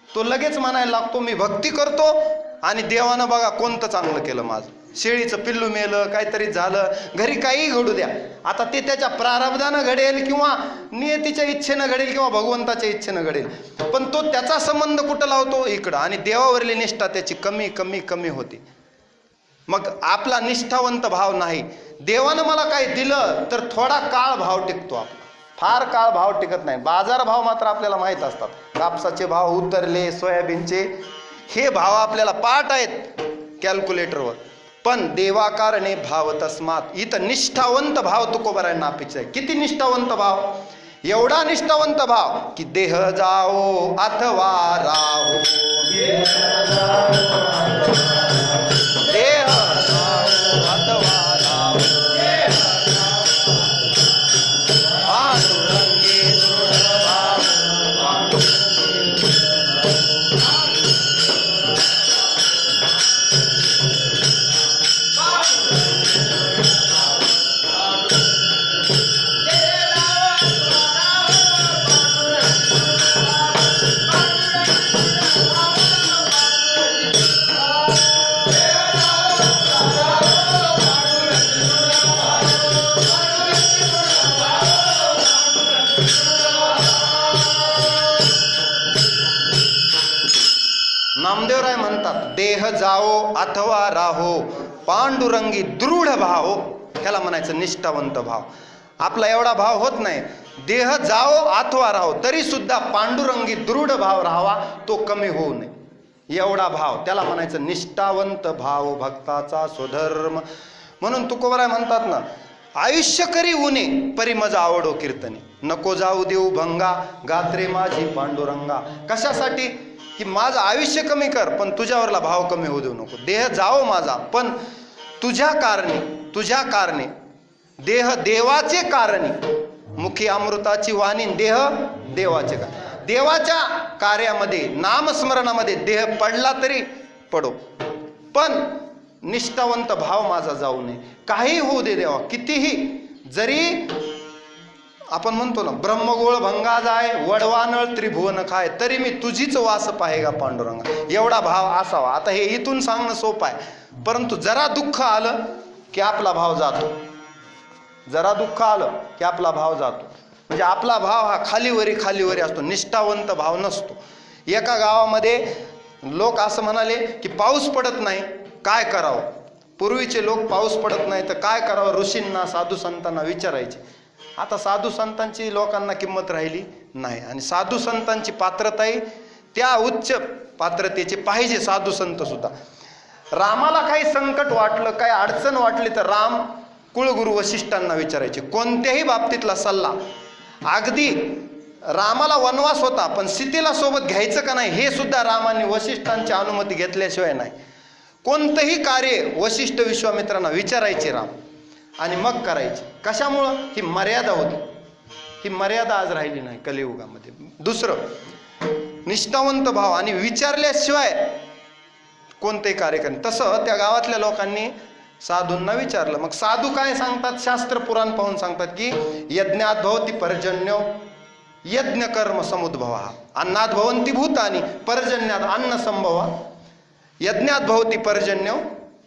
तो लगेच म्हणायला लागतो, मी भक्ती करतो आणि देवानं बघा कोणतं चांगलं केलं माझं. शेळीचं पिल्लू मेलं, काहीतरी झालं, घरी काही घडू द्या, आता ते त्याच्या प्रारब्धानं घडेल किंवा नियतीच्या इच्छेनं घडेल किंवा भगवंताच्या इच्छेनं घडेल, पण तो त्याचा संबंध कुठं लावतो? इकडं. आणि देवावरली निष्ठा त्याची कमी कमी कमी होती. मग आपला निष्ठावंत भाव नाही. देवानं मला काही दिलं तर थोडा काळ भाव टिकतो आपला, फार काळ भाव टिकत नाही. बाजार भाव मात्र आपल्याला माहीत असतात. कापसाचे भाव उतरले, सोयाबीनचे, हे भाव आपल्याला पाठ आहेत कॅल्क्युलेटरवर. पण देवाकारणे भाव तस्मात, इथं निष्ठावंत भाव तुकोबरायांना अपेक्षा आहे. किती निष्ठावंत भाव? एवढा निष्ठावंत भाव की देह जाओ अथवा राहो, देह जाओ अथवा राहो, पांडुरंगे दृढ भाव. नामदेवराय म्हणतात, देह जाओ अथवा राहो, पांडुरंगी दृढ भाव, ह्याला म्हणायचं निष्ठावंत भाव. आपला एवढा भाव होत नाही. देह जाओ अथवा राहो, तरी सुद्धा पांडुरंगी दृढ भाव राहावा, तो कमी होऊ नये, एवढा भाव, त्याला म्हणायचं निष्ठावंत भाव, भक्ताचा स्वधर्म. म्हणून तुकोबराय म्हणतात ना, आयुष्य करी उणे परी मज आवडो कीर्तनी, नको जाऊ देऊ भंगा, गात्रे माझी पांडुरंगा. कशासाठी? की माझं आयुष्य कमी कर पण तुझ्यावरला भाव कमी होऊ देऊ नको. देह जाओ माझा, पण तुझ्या कारणे देह देवाचे कारणी, मुखी अमृताची वाणी, देह देवाचे का. देवाच्या कार्यामध्ये, नामस्मरणामध्ये देह पडला तरी पडो, पण निष्ठावंत भाव माझा जाऊ नये. काही होऊ दे देवा, कितीही, जरी आपण म्हणतो ना ब्रह्मगोळ भंगा जाय, वडवानळ त्रिभुवन खाय, तरी मी तुझीच वास पाहेगा पांडुरंगा. एवढा भाव असावा. आता हे इथून सांगणं सोपं आहे, परंतु जरा दुःख आलं की आपला भाव जातो. जरा दुःख आलं की आपला भाव जातो. म्हणजे आपला भाव हा खालीवरी असतो, निष्ठावंत भाव नसतो. एका गावामध्ये लोक असं म्हणाले की पाऊस पडत नाही, काय करावं. पूर्वीचे लोक पाऊस पडत नाही तर काय करावं ऋषींना, साधू संतांना विचारायचे. आता साधू संतांची लोकांना किंमत राहिली नाही, आणि साधू संतांची पात्रताही त्या उच्च पात्रतेचे पाहिजे. साधू संत सुद्धा, रामाला काही संकट वाटलं, काही अडचण वाटली तर राम कुळगुरू वशिष्ठांना विचारायचे कोणत्याही बाबतीतला सल्ला. अगदी रामाला वनवास होता पण सीतेला सोबत घ्यायचं का नाही हे सुद्धा रामाने वशिष्ठांची अनुमती घेतल्याशिवाय नाही. कोणतंही कार्य वशिष्ठ विश्वामित्रांना विचारायचे राम, आणि मग करायचे. कशामुळं? ही मर्यादा होती. ही मर्यादा आज राहिली नाही कलियुगामध्ये. दुसरं, निष्ठावंत भाव आणि विचारल्याशिवाय कोणतेही कार्य करणे. तसं त्या गावातल्या लोकांनी साधूंना विचारलं. मग साधू काय सांगतात? शास्त्र पुराण पाहून सांगतात की यज्ञात भवती पर्जन्यो यज्ञ कर्म समुद्भवा, अन्नात भवंती भूतानी पर्जन्यात अन्न संभवा, यज्ञात भवती पर्जन्यो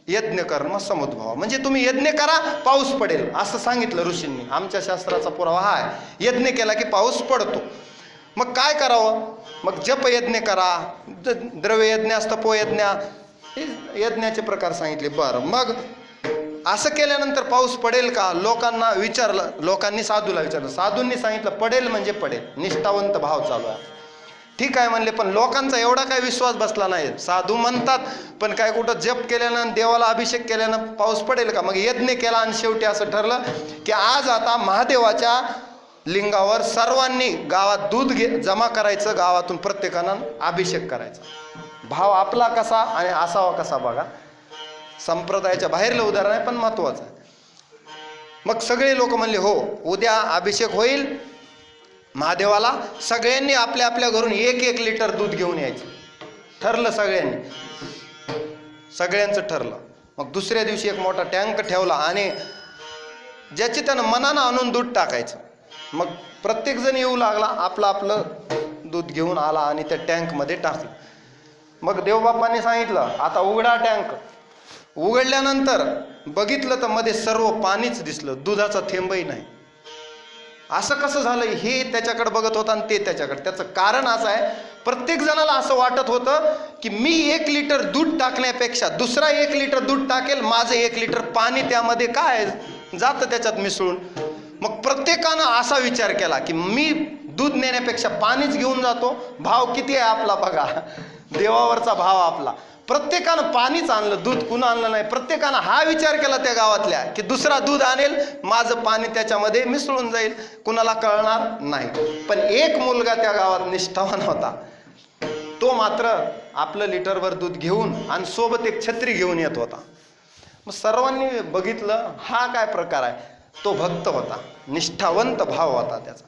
यज्ञ कर्म समुद्भवा. म्हणजे तुम्ही यज्ञ करा पाऊस पडेल असं सांगितलं ऋषींनी. आमच्या शास्त्राचा पुरावा हा आहे, यज्ञ केला की पाऊस पडतो. मग काय करावं? मग जप यज्ञ करा, द्रव्य यज्ञ, तपोयज्ञ, यज्ञाचे प्रकार सांगितले. बरं, मग असं केल्यानंतर पाऊस पडेल का? लोकांना विचारलं, लोकांनी साधूला विचारलं, साधूंनी सांगितलं पडेल म्हणजे पडेल. निष्ठावंत भाव चालू आहे. ठीक आहे म्हणले, पण लोकांचा एवढा काही विश्वास बसला नाही. साधू म्हणतात पण काय कुठं जप केल्यानं, देवाला अभिषेक केल्यानं पाऊस पडेल का? मग यज्ञ केला आणि शेवटी असं ठरलं की आज आता महादेवाच्या लिंगावर सर्वांनी गावात दूध जमा करायचं, गावातून प्रत्येकानं अभिषेक करायचा. भाव आपला कसा आणि असावा कसा बघा. संप्रदायाच्या बाहेरलं उदाहरण आहे पण महत्वाचं आहे. मग सगळे लोक म्हणले हो उद्या अभिषेक होईल महादेवाला. सगळ्यांनी आपल्या आपल्या घरून 1-1 लिटर दूध घेऊन यायचं. ठरलं सगळ्यांचं ठरलं. मग दुसऱ्या दिवशी एक मोठा टँक ठेवला आणि ज्याची त्यानं मनानं आणून दूध टाकायचं. मग प्रत्येकजण येऊ लागला, आपलं दूध घेऊन आला आणि त्या टँकमध्ये टाकलं. मग देवबापांनी सांगितलं आता उघडा टँक. उघडल्यानंतर बघितलं तर मध्ये सर्व पाणीच दिसलं, दुधाचा थेंबही नाही. असं कसं झालं हे त्याच्याकडे बघत होता आणि ते त्याच्याकडे. त्याचं कारण असं आहे, प्रत्येक जणाला असं वाटत होतं की मी 1 लिटर दूध टाकण्यापेक्षा दुसरा 1 लिटर दूध टाकेल, माझं 1 लिटर पाणी त्यामध्ये काय जातं त्याच्यात मिसळून. मग प्रत्येकानं असा विचार केला की मी दूध नेण्यापेक्षा पाणीच घेऊन जातो. भाव किती आहे आपला बघा, देवावरचा भाव आपला. प्रत्येकानं पाणीच आणलं, दूध कुणा आणलं नाही. प्रत्येकानं हा विचार केला त्या गावातल्या की दुसरा दूध आणेल, माझं पाणी त्याच्यामध्ये मिसळून जाईल, कुणाला कळणार नाही. पण एक मुलगा त्या गावात निष्ठावान होता. तो मात्र आपलं लिटरभर दूध घेऊन आणि सोबत एक छत्री घेऊन येत होता. मग सर्वांनी बघितलं हा काय प्रकार आहे. तो भक्त होता, निष्ठावंत भाव होता त्याचा.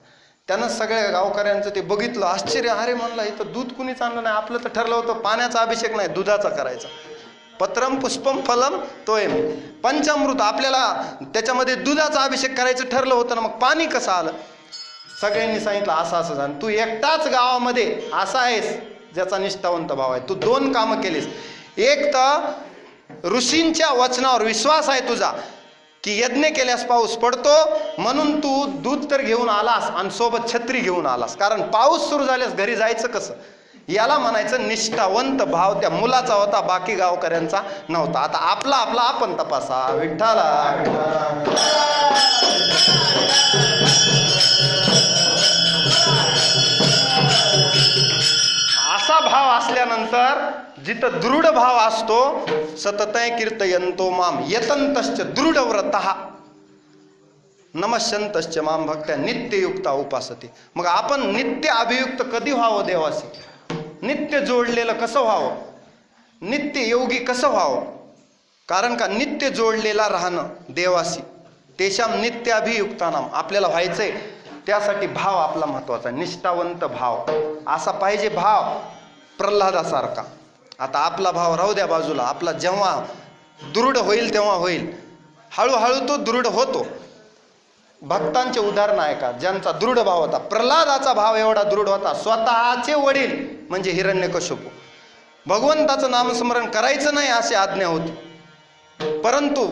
त्यानं सगळ्या गावकऱ्यांचं ते बघितलं, आश्चर्य. अरे म्हणलं इथं दूध कुणीच आणलं नाही, आपलं तर ठरलं होतं पाण्याचा अभिषेक नाही दुधाचा करायचा. पत्रम पुष्पम फलम तोयम, पंचामृत, आपल्याला त्याच्यामध्ये दुधाचा अभिषेक करायचं ठरलं होतं ना, मग पाणी कसं आलं? सगळ्यांनी सांगितलं असं झालं. तू एकटाच गावामध्ये असा आहेस ज्याचा निष्ठावंत भाव आहे. तू 2 कामं केलीस. एक तर ऋषींच्या वचनावर विश्वास आहे तुझा की यज्ञ केल्यास पाऊस पडतो, म्हणून तू दूध तर घेऊन आलास आणि सोबत छत्री घेऊन आलास. कारण पाऊस सुरू झाल्यास घरी जायचं कसं? याला म्हणायचं निष्ठावंत भाव त्या मुलाचा होता, बाकी गावकऱ्यांचा नव्हता. आता आपला आपण तपासा. विठ्ठला असा भाव असल्यानंतर जिथं दृढ भाव असतो, सततय कीर्तयंतो माम यतंतश्च दृढ व्रतः नमस्यंतश्च माम भक्त्या नित्ययुक्ता उपासते. मग आपण नित्य अभियुक्त कधी व्हावं देवाशी? नित्य जोडलेलं कसं व्हावं? नित्य योगी कसं व्हावं? कारण का नित्य जोडलेला राहणं देवाशी, तेशाम नित्य अभियुक्तानाम आपल्याला व्हायचंय. त्यासाठी भाव आपला महत्वाचा, निष्ठावंत भाव असा पाहिजे. भाव प्रल्हादासारखा. आता आपला भाव राहू द्या बाजूला. आपला जेव्हा दृढ होईल तेव्हा होईल, हळूहळू तो दृढ होतो. भक्तांचे उदाहरण आहे का ज्यांचा दृढ भाव होता. प्रल्हादाचा भाव एवढा दृढ होता, स्वतःचे वडील म्हणजे हिरण्यकश्यपू भगवंताचं नामस्मरण करायचं नाही अशी आज्ञा होती, परंतु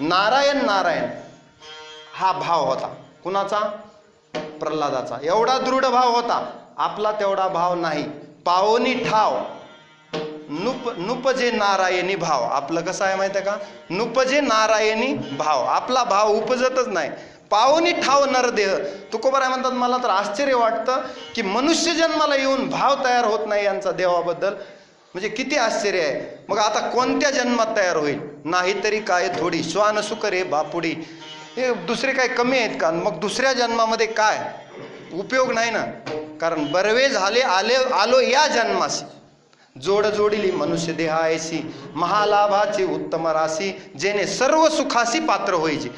नारायण नारायण हा भाव होता. कुणाचा? प्रल्हादाचा. एवढा दृढ भाव होता. आपला तेवढा भाव नाही. पावनी ठाव नुपजे नारायणी भाव. आपलं कसं आहे माहिती आहे का? नुपजे नारायणी भाव. आपला भाव उपजतच नाही. पावनी ठाव नरदेह. तुकोबाराय म्हणतात, मला तर आश्चर्य वाटतं की मनुष्य जन्माला येऊन भाव तयार होत नाही यांचा देवाबद्दल. म्हणजे किती आश्चर्य आहे. मग आता कोणत्या जन्मात तयार होईल? नाहीतरी काय थोडी श्वान सुकरे बापुडी. हे दुसरे काय कमी आहेत का? मग दुसऱ्या जन्मामध्ये काय उपयोग नाही ना. कारण बरवे झाले आलो या जन्मासी, जोड जोडिली मनुष्य देहायसी, महालाभाची उत्तम राशी, जेणे सर्व सुखासी पात्र होईचे.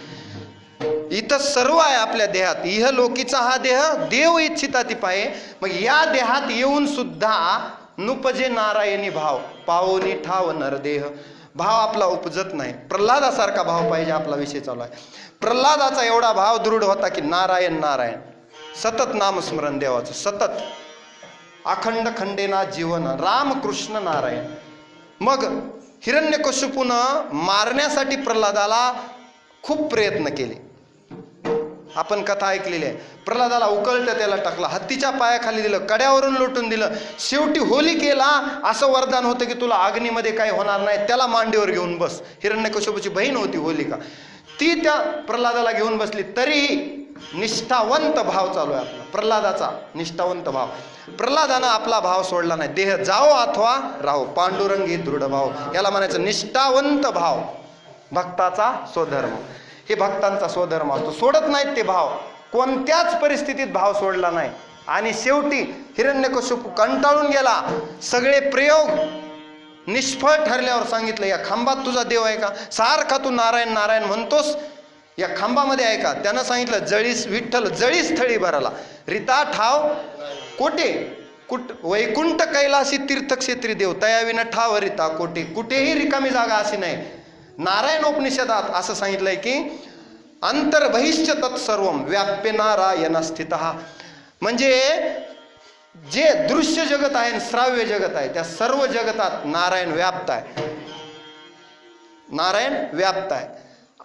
इथं सर्व आहे आपल्या देहात. इहलोकीचा हा देह देव इच्छिता ती पाये. मग या देहात येऊन सुद्धा नुपजे नारायणी भाव, पावनी ठाव नरदेह. भाव आपला उपजत नाही. प्रल्हादासारखा भाव पाहिजे. आपला विषय चालू आहे. प्रल्हादाचा एवढा भाव दृढ होता की नारायण नारायण, सतत नामस्मरण देवाचं, सतत अखंड खंडेना जीवन, रामकृष्ण नारायण. मग हिरण्यकश्यपूनं मारण्यासाठी प्रल्हादाला खूप प्रयत्न केले. आपण कथा ऐकलेली आहे. प्रल्हादाला उकळत्या त्याला टाकला, हत्तीच्या पायाखाली दिलं, कड्यावरून लोटून दिलं. शेवटी होलिकेला असं वरदान होतं की तुला अग्नीमध्ये काही होणार नाही, त्याला मांडीवर घेऊन बस. हिरण्यकश्यपूची बहीण होती होलिका, ती त्या प्रल्हादाला घेऊन बसली. तरीही निष्ठावंत भाव चालू आहे आपला, प्रल्हादाचा निष्ठावंत भाव. प्रल्हादानं आपला भाव सोडला नाही. देह जाओ अथवा राहो, पांडुरंगी दृढ भाव. याला म्हणायचं निष्ठावंत भाव, भक्ताचा स्वधर्म. हे भक्तांचा स्वधर्म असतो. सोडत नाहीत ते भाव, कोणत्याच परिस्थितीत भाव सोडला नाही. आणि शेवटी हिरण्यकश्यपू कंटाळून गेला. सगळे प्रयोग निष्फळ ठरल्यावर सांगितलं, या खांबात तुझा देव आहे का? सारखा तू नारायण नारायण म्हणतोस, या खांबामध्ये आहे का? त्यानं सांगितलं, जळीस विठ्ठल जळीस थळी भराला, रिता ठाव कोटे वैकुंठ कैलासी तीर्थक्षेत्री देव, तयाविना ठाव रिता कोटे. कुठेही रिकामी जागा अशी नाही. नारायण उपनिषदात असं सांगितलंय की अंतर्बहिश्च तत्सर्वम व्याप्य नारायण स्थितः. म्हणजे जे दृश्य जगत आहे, श्राव्य जगत आहे, त्या सर्व जगतात नारायण व्याप्त आहे. नारायण व्याप्त आहे.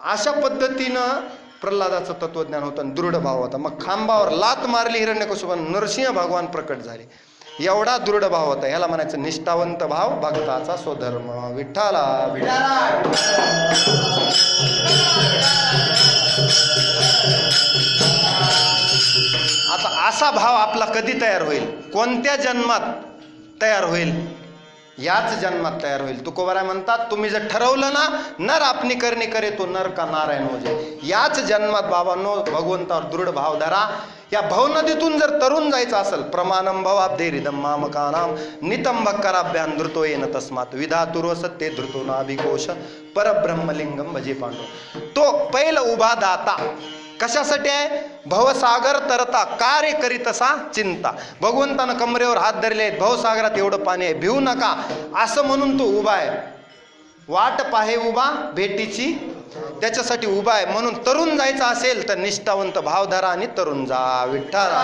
अशा पद्धतीनं प्रल्हादाचं तत्वज्ञान होतं, दृढ भाव होता. मग खांबावर लात मारली हिरण्यकश्यपानं, नरसिंह भगवान प्रकट झाले. एवढा दृढ भाव होता. याला म्हणायचं निष्ठावंत भाव, भक्ताचा स्वधर्म. विठ्ठला आता असा भाव आपला कधी तयार होईल? कोणत्या जन्मात तयार होईल? याच जन्मात तयार होईल. तुकोबाराय म्हणतात, तुम्ही जर ठरवलं ना, नर आपणी करणी करे तो नर का नारायण हो जाय. याच जन्मात बाबांनो भगवंतावर दृढ भाव धरा. या भवनदीतून जर तरुण जायचं असेल, प्रमाणम भवाब्धेरिदम मामकानाम नितम भक्कराभ्यान धृतो येन तस्मात विधातुर्व सत्ये धृतो नाभिकोश परब्रह्मलिंगम भजे पांडव. तो पहिला उभा दाता कशासाठी आहे? भवसागर तरता कार्य करीतसा चिंता. भगवंतानं कमरेवर हात धरले आहेत, भवसागरात एवढं पाणी आहे, भिवू नका असं म्हणून तो उभा आहे. वाट पाहे उभा भेटीची, त्याच्यासाठी उभा आहे. म्हणून तरुण जायचं असेल तर निष्ठावंत भाव धरा आणि तरुण जा. विठ्ठला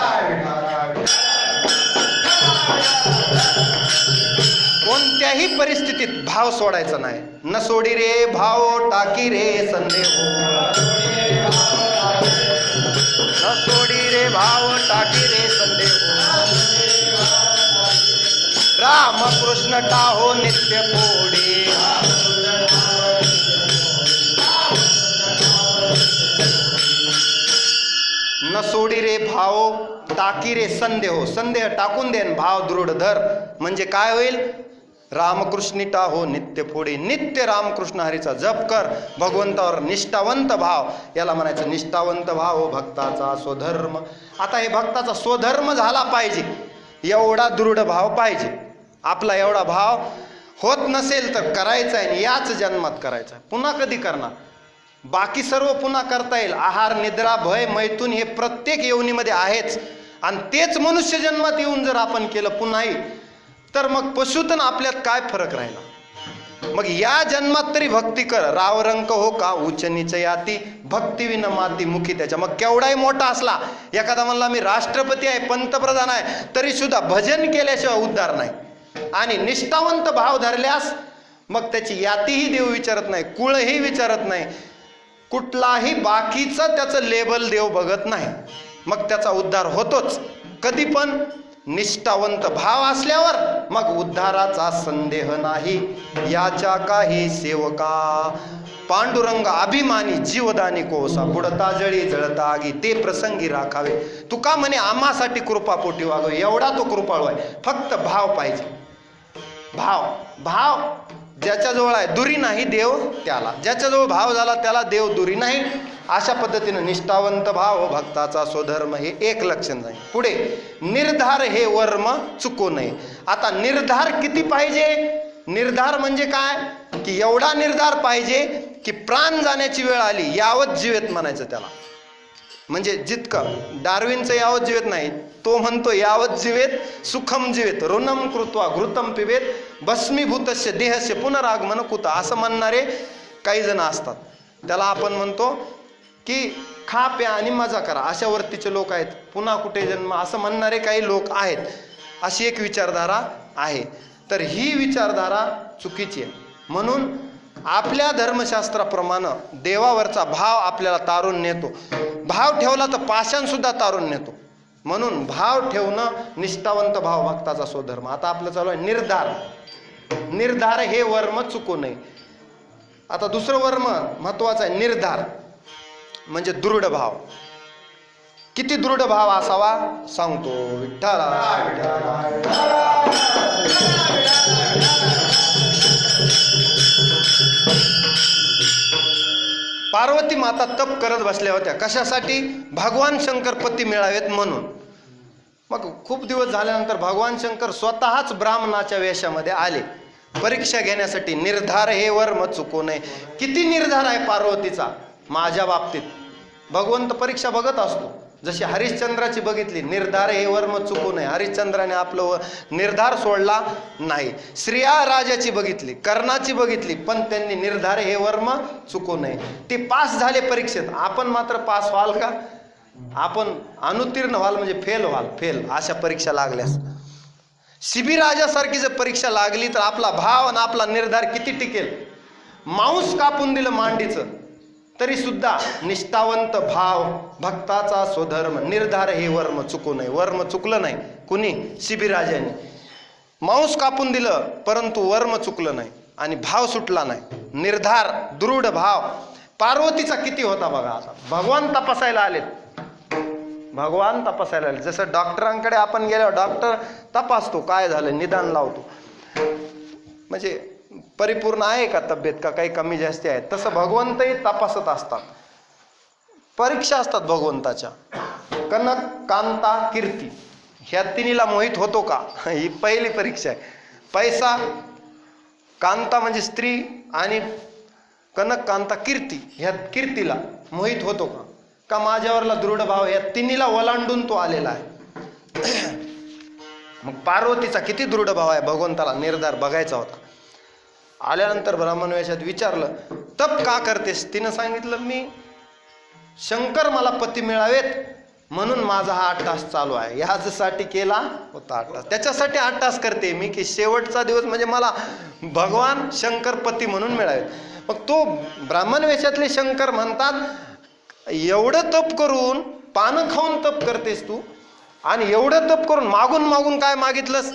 कोणत्याही परिस्थितीत भाव सोडायचा नाही. न सोडी रे भाव टाकी रे संदेह, न सोडी रे भाव टाकी रे संदेह. रामकृष्ण टाहो नित्य पोडे, न सोडी रे भाव टाकी रे संदेह. संदेह टाकून देन, भाव दृढ धर. म्हणजे काय होईल? रामकृष्णिटा हो नित्य फोडे. नित्य रामकृष्ण हरीचा जप कर. भगवंतावर निष्ठावंत भाव, याला म्हणायचं निष्ठावंत भाव, भक्ताचा स्वधर्म. आता हे भक्ताचा स्वधर्म झाला पाहिजे, एवढा दृढ भाव पाहिजे. आपला एवढा भाव होत नसेल तर करायचा आहे, याच जन्मात करायचा आहे. पुन्हा कधी करणार? बाकी सर्व पुन्हा करता येईल. आहार निद्रा भय मैथून हे प्रत्येक योनीमध्ये आहेच. आणि तेच मनुष्य जन्मात येऊन जर आपण केलं पुन्हाही, तर मग पशुतन आपल्यात काय फरक राहिला? मग या जन्मात तरी भक्ती कर, रावरंक हो का उच्च नीच याती, भक्ती विन माती मुखी त्याच्या. मग केवढाही मोठा असला, एखादा म्हणला मी राष्ट्रपती आहे, पंतप्रधान आहे, तरी सुद्धा भजन केल्याशिवाय उद्धार नाही. आणि निष्ठावंत भाव धरल्यास मग त्याची यातीही देव विचारत नाही, कुळही विचारत नाही, कुठलाही बाकीचं त्याचं लेबल देव बघत नाही. मग त्याचा उद्धार होतोच. कधी पण निष्ठावंत भाव असल्यावर मग उद्धाराचा संदेह नाही. याच्या काही सेवका पांडुरंग अभिमानी जीवदानी कोसा, बुडता जळी जळता आगी ते प्रसंगी राखावे. तुका म्हणे आम्हासाठी कृपापोटी वागावे, एवढा तो कृपाळू आहे. फक्त भाव पाहिजे. भाव ज्याच्याजवळ आहे, दुरी नाही देव त्याला. ज्याच्याजवळ भाव झाला त्याला देव दुरी नाही. अशा पद्धतीनं निष्ठावंत भाव भक्ताचा स्वधर्म हे एक लक्षण नाही. पुढे निर्धार हे वर्म चुकू नये. आता निर्धार किती पाहिजे? निर्धार म्हणजे काय की एवढा निर्धार पाहिजे की प्राण जाण्याची वेळ आली यावत जीवेत म्हणायचं त्याला. म्हणजे जितकं डार्विनचं यावत जीवेत नाही, तो म्हणतो यावत जीवेत सुखम जीवेत ऋणम कृत्वा घृतम पिबेत भस्मीभूतस्य देहस्य पुनरागमन कुत, असं म्हणणारे काही जण असतात. त्याला आपण म्हणतो की खा प्या आणि मजा करा, अशा वर्तीचे लोक आहेत. पुन्हा कुठे जन्म असं म्हणणारे काही लोक आहेत. अशी एक विचारधारा आहे. तर ही विचारधारा चुकीची आहे. म्हणून आपल्या धर्मशास्त्राप्रमाणे देवावरचा भाव आपल्याला तारून नेतो. भाव ठेवला तर पाषाण सुद्धा तारून नेतो. म्हणून भाव ठेवणं निष्ठावंत भाव भक्ताचा स्वधर्म. आता आपलं चालू आहे निर्धार. निर्धार हे वर्म चुकू नये. आता दुसरं वर्म महत्वाचं आहे निर्धार, म्हणजे दृढ भाव. किती दृढ भाव असावा सांगतो. विठ्ठला पार्वती माता तप करत बसल्या होत्या. कशासाठी? भगवान शंकर पती मिळावेत म्हणून. मग खूप दिवस झाल्यानंतर भगवान शंकर स्वतःच ब्राह्मणाच्या वेशामध्ये आले परीक्षा घेण्यासाठी. निर्धार हे वर्म चुकू नये. किती निर्धार आहे पार्वतीचा माझ्या बाबतीत. भगवंत परीक्षा बघत असतो. जशी हरिश्चंद्राची बघितली, निर्धार हे वर्म चुकू नये. हरिश्चंद्राने आपलं निर्धार सोडला नाही. श्रिया राजाची बघितली, कर्णाची बघितली, पण त्यांनी निर्धार हे वर्म चुकू नये. ते पास झाले परीक्षेत. आपण मात्र पास व्हाल का? आपण अनुत्तीर्ण व्हाल म्हणजे फेल व्हाल. फेल अशा परीक्षा लागल्यास. शिबिराजासारखी जर परीक्षा लागली तर आपला भाव आणि आपला निर्धार किती टिकेल? मांस कापून दिलं मांडीचं तरी सुद्धा निष्ठावंत भाव भक्ताचा स्वधर्म निर्धार हे वर्म चुकू नये. वर्म चुकलं नाही कुणी? शिबिराजांनी मांस कापून दिलं परंतु वर्म चुकलं नाही आणि भाव सुटला नाही. निर्धार दृढ भाव पार्वतीचा किती होता बघा. आता भगवान तपासायला आलेत. भगवान तपासायला आले. जसं डॉक्टरांकडे आपण गेल्यावर डॉक्टर तपासतो काय झालं, निदान लावतो, म्हणजे परिपूर्ण आहे का तब्येत, का काही कमी जास्ती आहे, तसं भगवंतही तपासत असतात. परीक्षा असतात भगवंताच्या. कनक कांता कीर्ती ह्या तिन्हीला मोहित होतो का, ही पहिली परीक्षा आहे. पैसा, कांता म्हणजे स्त्री आणि कनक कांता कीर्ती, ह्या कीर्तीला मोहित होतो का? का माझ्यावरला दृढ भाव, या तिन्हीला ओलांडून तो आलेला आहे. मग पार्वतीचा किती दृढ भाव आहे भगवंताला निर्धार बघायचा होता. आल्यानंतर ब्राह्मण वेशात विचारलं तप का करतेस? तिनं सांगितलं मी शंकर मला पती मिळावेत म्हणून माझा हा 8 तास चालू आहे. ह्यासाठी केला होता 8 तास, त्याच्यासाठी 8 तास करते मी की शेवटचा दिवस म्हणजे मला भगवान शंकर पती म्हणून मिळावेत. मग तो ब्राह्मण वेशातले शंकर म्हणतात एवढं तप करून पानं खाऊन तप करतेस तू, आणि एवढं तप करून मागून मागून काय मागितलंस?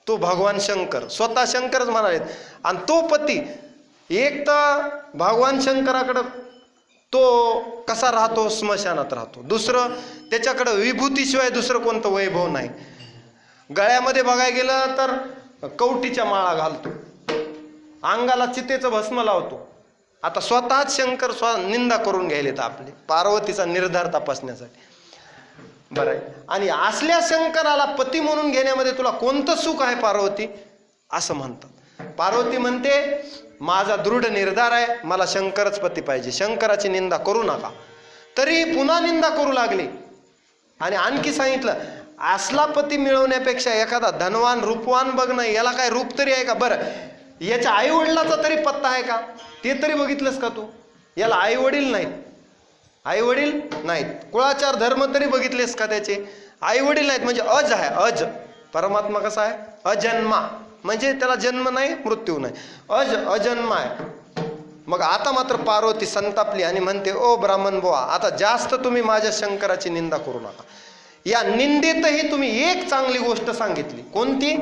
तो भगवान शंकर स्वतः शंकरच म्हणालेत. आणि तो पती एक तर भगवान शंकराकडं तो कसा राहतो? स्मशानात राहतो. दुसरं त्याच्याकडं विभूतीशिवाय दुसरं कोणतं वैभव नाही. गळ्यामध्ये बघायला गेलं तर कवटीच्या माळा घालतो, अंगाला चितेचं भस्म लावतो. आता स्वतःच शंकर निंदा करून घ्यायलेत आपली पार्वतीचा निर्धार तपासण्यासाठी. बरं आहे. आणि असल्या शंकराला पती म्हणून घेण्यामध्ये तुला कोणतं सुख आहे पार्वती? असं म्हणतात. पार्वती म्हणते माझा दृढ निर्धार आहे, मला शंकरच पती पाहिजे, शंकराची निंदा करू नका. तरी पुन्हा निंदा करू लागली. आणि आणखी सांगितलं असला पती मिळवण्यापेक्षा एखादा धनवान रूपवान बघणं, याला काय रूप तरी आहे का? बरं याच्या आई वडिलाचा तरी पत्ता आहे का, ते तरी बघितलंस का तू? याला आई वडील नाहीत, आई वडील नाहीत. कुळाचार धर्म तरी बघितलेस का त्याचे? आई वडील नाहीत म्हणजे अज आहे, अज. परमात्मा कसा आहे? अजन्मा, म्हणजे त्याला जन्म नाही मृत्यू नाही, अजन्मा आहे. मग आता मात्र पार्वती संतापली आणि म्हणते, ओ ब्राह्मण बुवा, आता जास्त तुम्ही माझ्या शंकराची निंदा करू नका. या निंदेतही तुम्ही एक चांगली गोष्ट सांगितली. कोणती?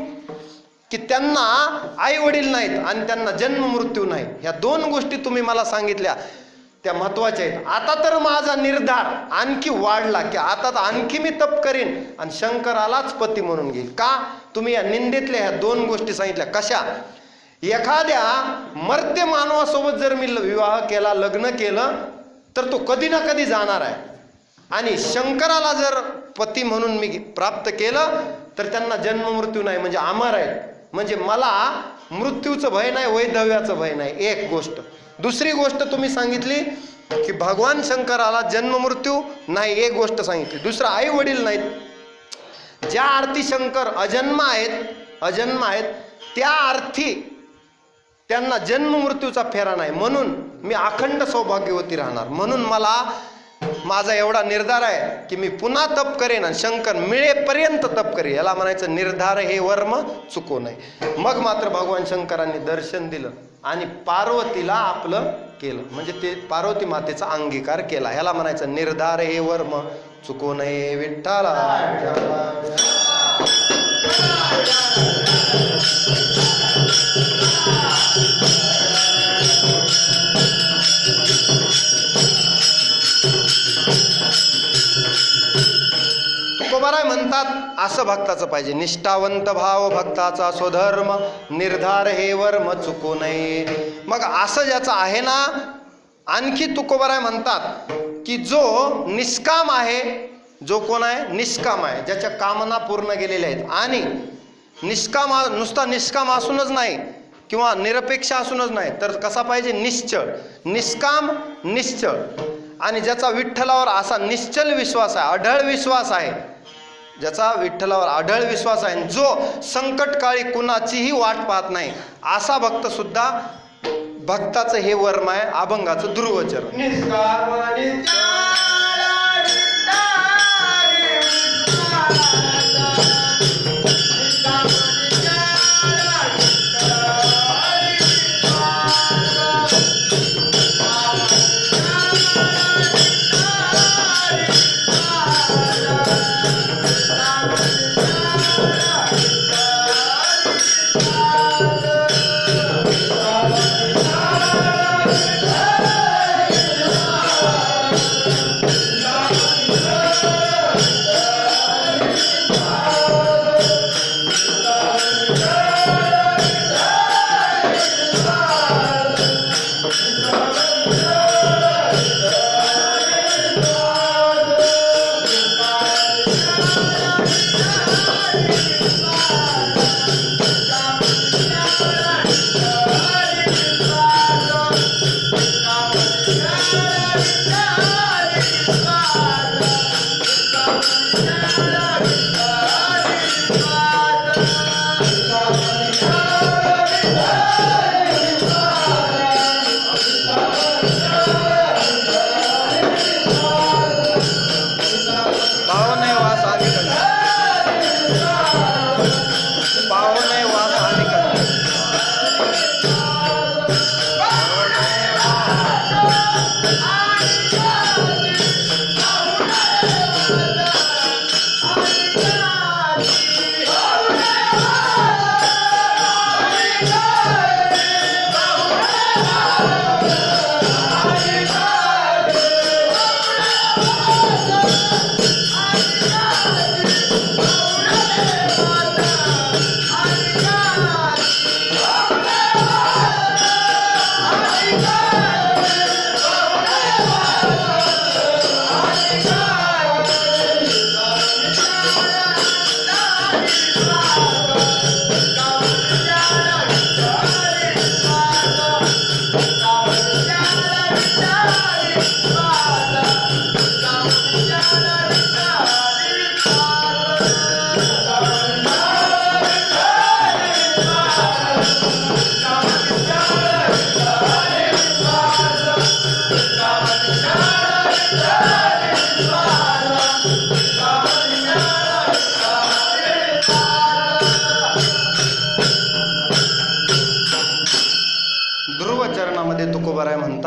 की त्यांना आई वडील नाहीत आणि त्यांना जन्म मृत्यू नाही. ह्या दोन गोष्टी तुम्ही मला सांगितल्या, त्या महत्वाच्या आहेत. आता तर माझा निर्धार आणखी वाढला की आता तर आणखी मी तप करीन आणि शंकरालाच पती म्हणून घेईल. का? तुम्ही या निंदेतल्या ह्या दोन गोष्टी सांगितल्या. कशा? एखाद्या मर्त्य मानवासोबत जर मी विवाह केला, लग्न केलं, तर तो कधी ना कधी जाणार आहे. आणि शंकराला जर पती म्हणून मी प्राप्त केलं तर त्यांना जन्म मृत्यू नाही, म्हणजे अमर आहे. म्हणजे मला मृत्यूचं भय नाही, वैधव्याचं भय नाही. एक गोष्ट. दुसरी गोष्ट तुम्ही सांगितली की भगवान शंकराला जन्म मृत्यू नाही, एक गोष्ट सांगितली. दुसरं, आई वडील नाहीत. ज्या अर्थी शंकर अजन्म आहेत त्या अर्थी त्यांना जन्म मृत्यूचा फेरा नाही. म्हणून मी अखंड सौभाग्यवती राहणार. म्हणून मला माझा एवढा निर्धार आहे की मी पुन्हा तप करेन आणि शंकर मिळेपर्यंत तप करेन. याला म्हणायचं निर्धार हे वर्म चुको नये. मग मात्र भगवान शंकरांनी दर्शन दिलं आणि पार्वतीला आपलं केलं, म्हणजे ते पार्वती मातेचा अंगीकार केला. ह्याला म्हणायचं निर्धार हे वर्म चुको नये. विठ्ठला तुकोबाराय म्हणतात असं भक्ताचं पाहिजे. निष्ठावंत भाव भक्ताचा स्वधर्म, निर्धार हे वर्म चुको नये. मग असं ज्याचं आहे ना, आणखी तुकोबाराय म्हणतात की जो निष्काम आहे, जो कोण आहे? निष्काम आहे, ज्याच्या कामना पूर्ण गेलेल्या आहेत. आणि निष्काम नुसता निष्काम असूनच नाही किंवा निरपेक्ष असूनच नाही, तर कसा पाहिजे? निश्चळ. निष्काम, निश्चळ. आणि ज्याचा विठ्ठलावर असा निश्चल विश्वास आहे, अढळ विश्वास आहे, ज्याचा विठ्ठलावर अढळ विश्वास आहे, जो संकटकाळी कुणाचीही वाट पाहत नाही, असा भक्त सुद्धा भक्ताचं हे वर्म आहे, अभंगाचं ध्रुवचरण.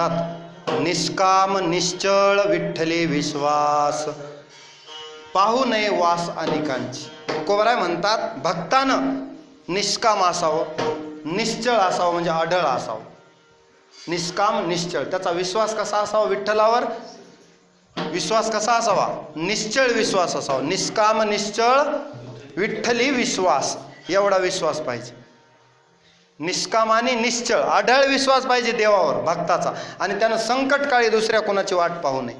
म्हणतात निष्काम निश्चळ विठ्ठली विश्वास, पाहू नये वास अनेकांची. तुकोबराय म्हणतात भक्तानं निष्काम असावं, निश्चळ असावं म्हणजे अढळ असावं. निष्काम निश्चळ, त्याचा विश्वास कसा असावा विठ्ठलावर, विश्वास कसा असावा, निश्चळ विश्वास असावा. निष्काम निश्चळ विठ्ठली विश्वास, एवढा विश्वास पाहिजे. निष्काम आणि निश्चळ अढळ विश्वास पाहिजे देवावर भक्ताचा, आणि त्यानं संकटकाळी दुसऱ्या कोणाची वाट पाहू नये.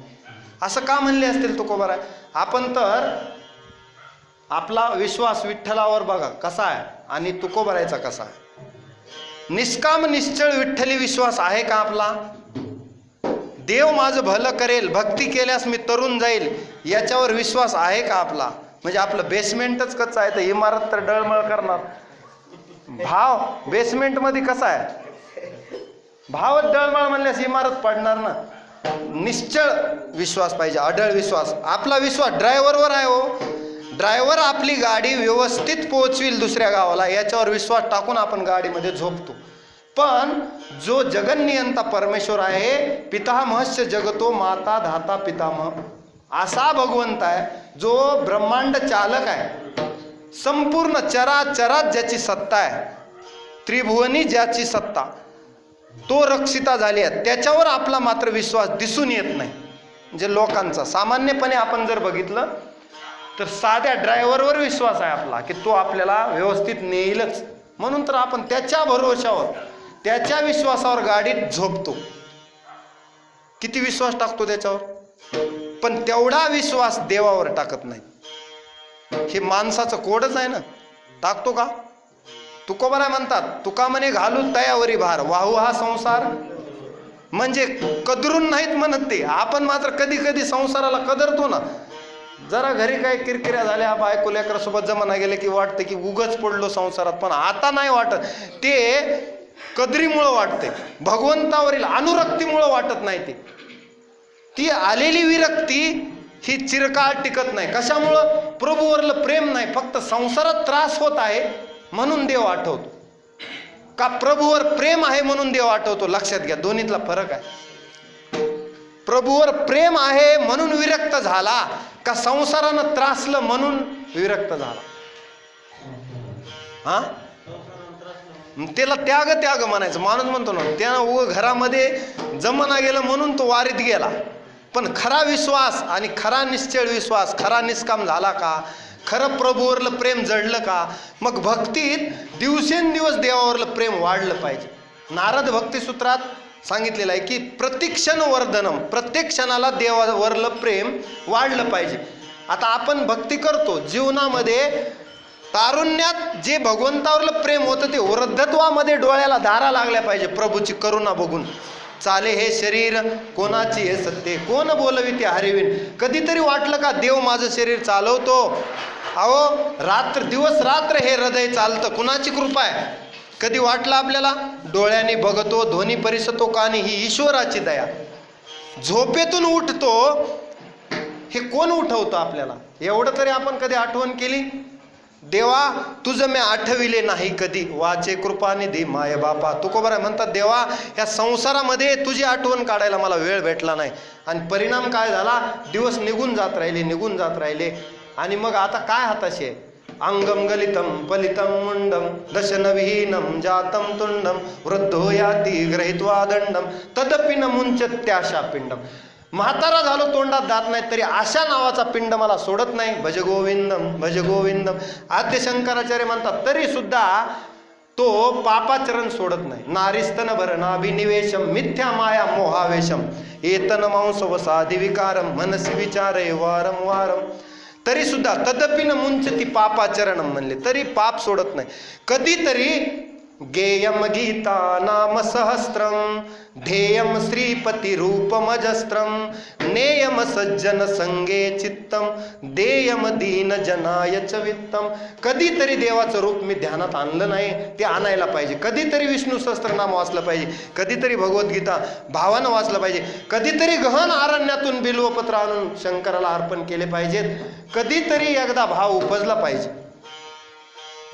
असं का म्हणले असतील तुकोबराय? आपण तर आपला विश्वास विठ्ठलावर बघा कसा आहे आणि तुकोबरायचा कसा आहे. निष्काम निश्चळ विठ्ठली विश्वास आहे का आपला? देव माझं भलं करेल, भक्ती केल्यास मी तरुण जाईल, याच्यावर विश्वास आहे का आपला? म्हणजे आपलं बेसमेंटच कच्चं आहे तर इमारत तर डळमळ करणार. भाव बेसमेंटमध्ये कसा आहे, भावच डळमळ म्हणल्यास इमारत पडणार ना. निश्चळ विश्वास पाहिजे, अढळ विश्वास. आपला विश्वास ड्रायव्हरवर आहे हो. ड्रायव्हर आपली गाडी व्यवस्थित पोहोचविल दुसऱ्या गावाला, याच्यावर विश्वास टाकून आपण गाडीमध्ये झोपतो. पण जो जगन्नियंता परमेश्वर आहे, पितामहस्य जगतो माता धाता पितामह, असा भगवंत आहे जो ब्रह्मांड चालक आहे. संपूर्ण चराचरात ज्याची सत्ता आहे, त्रिभुवनी ज्याची सत्ता, तो रक्षिता झाली आहे, त्याच्यावर आपला मात्र विश्वास दिसून येत नाही. म्हणजे लोकांचा सामान्यपणे आपण जर बघितलं तर साध्या ड्रायव्हरवर विश्वास आहे आपला की तो आपल्याला व्यवस्थित नेईलच, म्हणून तर आपण त्याच्या भरोशावर, त्याच्या विश्वासावर गाडीत झोपतो. किती विश्वास टाकतो त्याच्यावर, पण तेवढा विश्वास देवावर टाकत नाही. हे माणसाचं कोडच आहे ना. टाकतो का? तुकोबराय म्हणतात तुका म्हणे घालू तयावरी भार, वाहू हा संसार. म्हणजे कदरून नाहीत म्हणत ते, आपण मात्र कधी कधी संसाराला कदरतो ना. जरा घरी काही किरकिऱ्या झाल्या, बायको लेकरासोबत जमाना गेले की वाटतं की उगच पडलो संसारात, पण आता नाही वाटत. ते कदरीमुळं वाटते, भगवंतावरील अनुरक्तीमुळं वाटत नाही. ती आलेली विरक्ती ही चिरकाळ टिकत नाही. कशामुळं? प्रभूवरलं प्रेम नाही, फक्त संसारात त्रास होत आहे म्हणून देव आठवतो, का प्रभूवर प्रेम आहे म्हणून देव आठवतो. लक्षात घ्या, दोन्हीतला फरक आहे. प्रभूवर प्रेम आहे म्हणून विरक्त झाला, का संसारानं त्रासलं म्हणून विरक्त झाला? हा, त्याला त्याग त्याग म्हणायचं. माणूस म्हणतो ना, त्यानं घरामध्ये जमना गेलं म्हणून तो वारीत गेला. पण खरा विश्वास आणि खरा निश्चळ विश्वास, खरा निष्काम झाला का, खरं प्रभूवरलं प्रेम जडलं का, मग भक्तीत दिवसेंदिवस देवावरलं प्रेम वाढलं पाहिजे. नारद भक्तिसूत्रात सांगितलेलं आहे की प्रतिक्षण वर्धनम, प्रत्येक क्षणाला देवावरलं प्रेम वाढलं पाहिजे. आता आपण भक्ती करतो, जीवनामध्ये तारुण्यात जे भगवंतावरलं प्रेम होतं ते वृद्धत्वामध्ये डोळ्याला धारा लागल्या पाहिजे प्रभूची करुणा बघून. चाले हे शरीर कोणाची हे सत्य, कोण बोलवी ते हरिविन. कधीतरी वाटलं का देव माझं शरीर चालवतो? अहो दिवस रात्र हे हृदय चालतं, कुणाची कृपा आहे? कधी वाटलं आपल्याला? डोळ्यांनी बघतो, ध्वनी परिसतो कानी, ही ईश्वराची दया. झोपेतून उठतो, हे कोण उठवतं आपल्याला? एवढं तरी आपण कधी आठवण केली? देवा तुझं मी आठविले नाही कधी, वाचे कृपानिधी माय बापा. तुकोबराय म्हणतात देवा या संसारामध्ये तुझी आठवण काढायला मला वेळ भेटला नाही. आणि परिणाम काय झाला? दिवस निघून जात राहिले. आणि मग आता काय हाताशी आहे? अंगम गलितम पलितम मुंडम दशनविहीनम जातम तुंडम वृद्धो याती ग्रहित्वा दंडम तदपि न मुंचत्याशा पिंडम. म्हातारा झालो, तोंडात दात नाही, तरी आशा नावाचा पिंड मला सोडत नाही. भज गोविंदम भज गोविंदम. आद्य शंकराचार्य म्हणतात तरी सुद्धा तो पापाचरण सोडत नाही. नारिस्तन भरणाभिनिवेशम मिथ्या माया मोहावेशम एतन मांस वसादि विकारम मनसी विचारे वारम वारम. तरी सुद्धा तदपि न मुंचती पापाचरणम म्हणले, तरी पाप सोडत नाही. कधीतरी गेयम गीता नाम सहस्त्रम ध्येयम श्रीपती रूपमजस्त्रम नेयम सज्जन संगे चित्तम देयम दीन जनाय च वित्तम. कधीतरी देवाचं रूप मी ध्यानात आणलं नाही, ते आणायला पाहिजे. कधीतरी विष्णू सहस्त्रनाम वाचलं पाहिजे, कधीतरी भगवद्गीता भावानं वाचलं पाहिजे, कधीतरी गहन अरण्यातून बिल्वपत्र आणून शंकराला अर्पण केले पाहिजेत, कधीतरी एकदा भाव उपजला पाहिजे.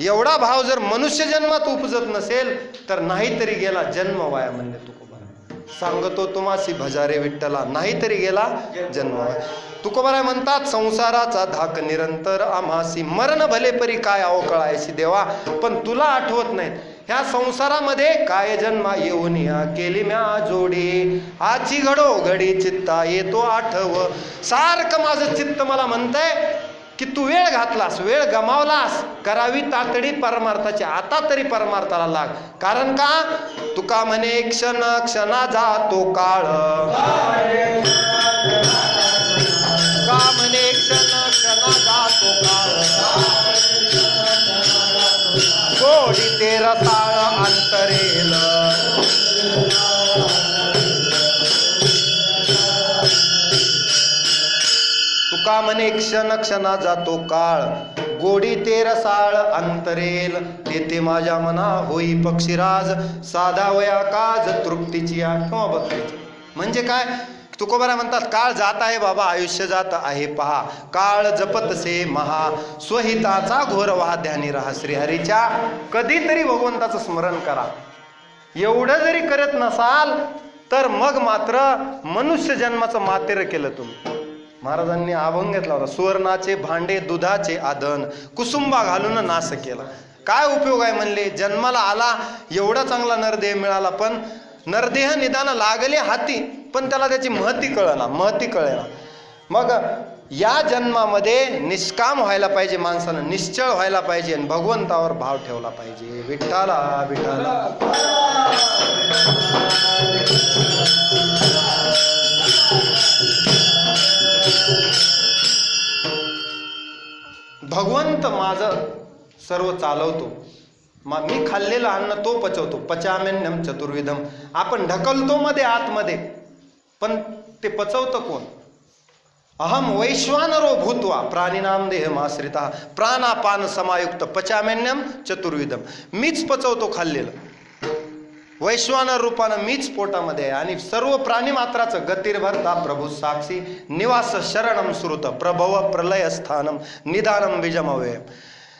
एवढा भाव जर मनुष्य जन्मात उपजत नसेल तर नाहीतरी गेला जन्म वाया म्हणले तुकोबराय. सांगतो तुम्हासी भजारे विठ्ठला, नाहीतरी गेला जन्म. तुकोबाराय म्हणतात संसाराचा धाक निरंतर आम्हासी, मरण भले परी काय अवकळायची देवा, पण तुला आठवत नाहीत. ह्या संसारामध्ये काय जन्मा येऊन या केली म्या जोडी, आची घडो घडी चित्ता येतो आठव. सारखं माझं चित्त मला म्हणतंय की तू वेळ घातलास, वेळ गमावलास, करावी तातडी परमार्थाची, आता तरी परमार्थाला लाग. कारण का तुका म्हणे क्षण क्षणा जातो काळ, तुका म्हणे क्षण क्षणा जातो काळ, गोडी ते रसाळ अंतरेल. तुका म्हणे क्षण क्षणा जातो काळ, गोडी ते रसाळ अंतरेल. तेथे माझ्या मना होई पक्षीराज, साधा वया काज तृप्तीची आठवा भक्तीची. म्हणजे काय तुकोबारा म्हणतात काळ जात आहे बाबा, आयुष्य जात आहे पहा, काळ जपतसे महा, स्वहिताचा घोर वाहा ध्यानी राहा. श्रीहरीच्या कधीतरी भगवंताचं स्मरण करा. एवढं जरी करत नसाल तर मग मात्र मनुष्य जन्माचं मातेर केलं तुम्ही. महाराजांनी अभंग घेतला होता, सुवर्णाचे भांडे दुधाचे आदन, कुसुंबा घालून नाश केला. काय उपयोग आहे म्हणले, जन्माला आला, एवढा चांगला नरदेह मिळाला, पण नरदेह निदान लागले हाती, पण त्याला त्याची महती कळेना. मग या जन्मामध्ये निष्काम व्हायला पाहिजे, माणसानं निश्चळ व्हायला पाहिजे आणि भगवंतावर भाव ठेवला पाहिजे. विठ्ठला विठ्ठला. भगवंत माझं सर्व चालवतो, मी खाल्लेलं अन्न तो पचवतो. पचाम्यन्नम चतुर्विधम. आपण ढकलतो मध्ये आतमध्ये, पण ते पचवतं कोण? अहम वैश्वानरो भूत्वा प्राणिनाम देहमाश्रिता, प्राणापान समायुक्त पचाम्यन्नम चतुर्विधम. मीच पचवतो खाल्लेलं, वैश्वानर रूपानं मीच पोटामध्ये आहे. आणि सर्व प्राणी मात्राचं गतिर्भरता प्रभू साक्षी, निवास शरणम श्रुत प्रभव प्रलय स्थानम निदानम बीजमव्ययम.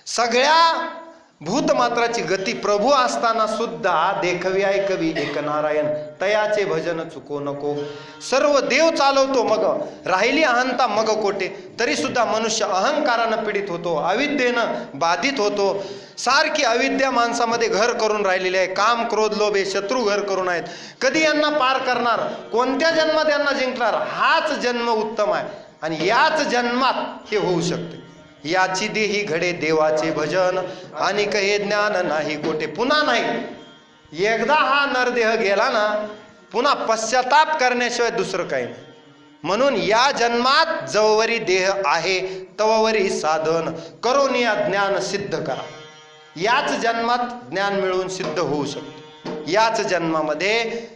सगळ्या भूतमात्राची गती प्रभू असताना सुद्धा देखवी ऐकवी एक नारायण, तयाचे भजन चुको नको. सर्व देव चालवतो, मग राहिली अहंता मग कोटे. तरी सुद्धा मनुष्य अहंकारानं पीडित होतो, अविद्येनं बाधित होतो. सारखी अविद्या माणसामध्ये घर करून राहिलेली आहे. काम क्रोध लोभ हे शत्रू घर करून आहेत. कधी यांना पार करणार, कोणत्या जन्मात यांना जिंकणार? हाच जन्म उत्तम आहे आणि याच जन्मात हे होऊ शकते. याची देही घडे देवाचे भजन, आणि हे ज्ञान नाही कोठे. पुन्हा नाही, एकदा हा नरदेह गेला ना, पुन्हा पश्चाताप करण्याशिवाय दुसरं काही नाही. म्हणून या जन्मात जववरी देह आहे तववरी साधन करून या ज्ञान सिद्ध करा. याच जन्मात ज्ञान मिळवून सिद्ध होऊ शकतो. याच जन्मामध्ये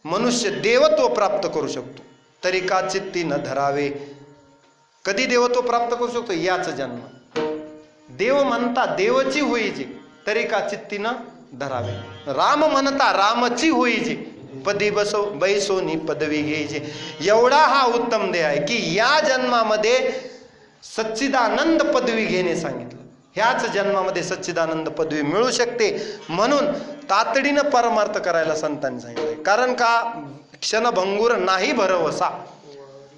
मनुष्य देवत्व प्राप्त करू शकतो. तरी का चित्ती न धरावे. कधी देवत्व प्राप्त करू शकतो? याच जन्म. देव म्हणता देवची होईची, तरी का चित्ती न धरावे. राम म्हणता रामची होईची, पदी बसो बैसोनी पदवी घ्यायची. एवढा हा उत्तम देह आहे की या जन्मामध्ये सच्चिदानंद पदवी घेणे सांगितलं. ह्याच जन्मामध्ये सच्चिदानंद पदवी मिळू शकते. म्हणून तातडीनं परमार्थ करायला संतांनी सांगितलं. कारण का क्षणभंगूर नाही भरवसा,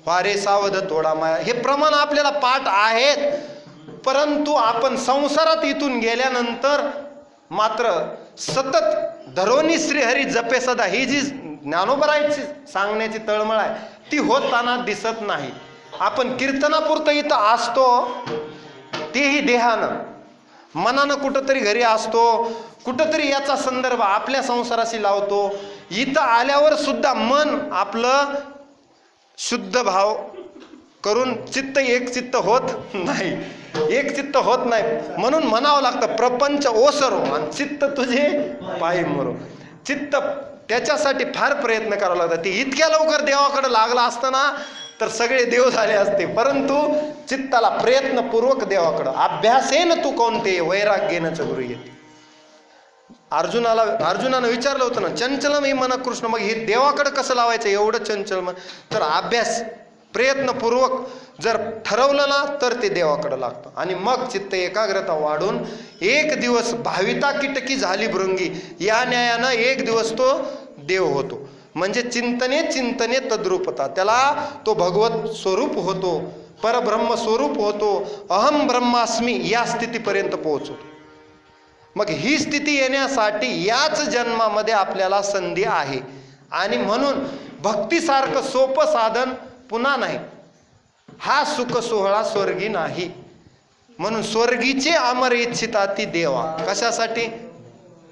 वारे सावध थोडा माया. हे प्रमाण आपल्याला पाठ आहेत, परंतु आपण संसारात इथून गेल्यानंतर मात्र सतत धरोनी श्रीहरी जपे सदा, ही जी ज्ञानोबरायची सांगण्याची तळमळ आहे ती होताना दिसत नाही. आपण कीर्तनापुरतं इथं असतो, तेही देहानं, मनानं कुठंतरी घरी असतो, कुठंतरी याचा संदर्भ आपल्या संसाराशी लावतो. इथं आल्यावर सुद्धा मन आपलं शुद्ध भाव करून चित्त एक चित्त होत नाही, एक चित्त होत नाही. म्हणून म्हणावं लागतं प्रपंच ओसरो आणि चित्त तुझे पायी मरो. चित्त त्याच्यासाठी फार प्रयत्न करावा लागतात. ती इतक्या लवकर देवाकडे लागला असताना तर सगळे देव झाले असते, परंतु चित्ताला प्रयत्नपूर्वक देवाकडं. अभ्यासेन तू कोणते वैराग्येन गुरु येते. अर्जुनानं विचारलं होतं ना, चंचलम ही मन कृष्ण, मग हे देवाकडं कसं लावायचं एवढं चंचल मन? तर अभ्यास प्रयत्नपूर्वक जर ठरवलं ना तर ते देवाकडं लागतं. आणि मग चित्त एकाग्रता वाढून एक दिवस भाविता कीटकी झाली भृंगी, या न्यायानं एक दिवस तो देव होतो. म्हणजे चिंतने चिंतने तद्रूपता, त्याला तो भगवत स्वरूप होतो, परब्रह्म स्वरूप होतो, अहम ब्रह्मास्मी या स्थितीपर्यंत पोहोचतो. मग ही स्थिती येण्यासाठी याच जन्मामध्ये आपल्याला संधी आहे. आणि म्हणून भक्तीसारखं सोपं साधन पुन्हा नाही. हा सुख सोहळा स्वर्गी नाही. म्हणून स्वर्गीचे अमर इच्छिता ती देवा. कशासाठी?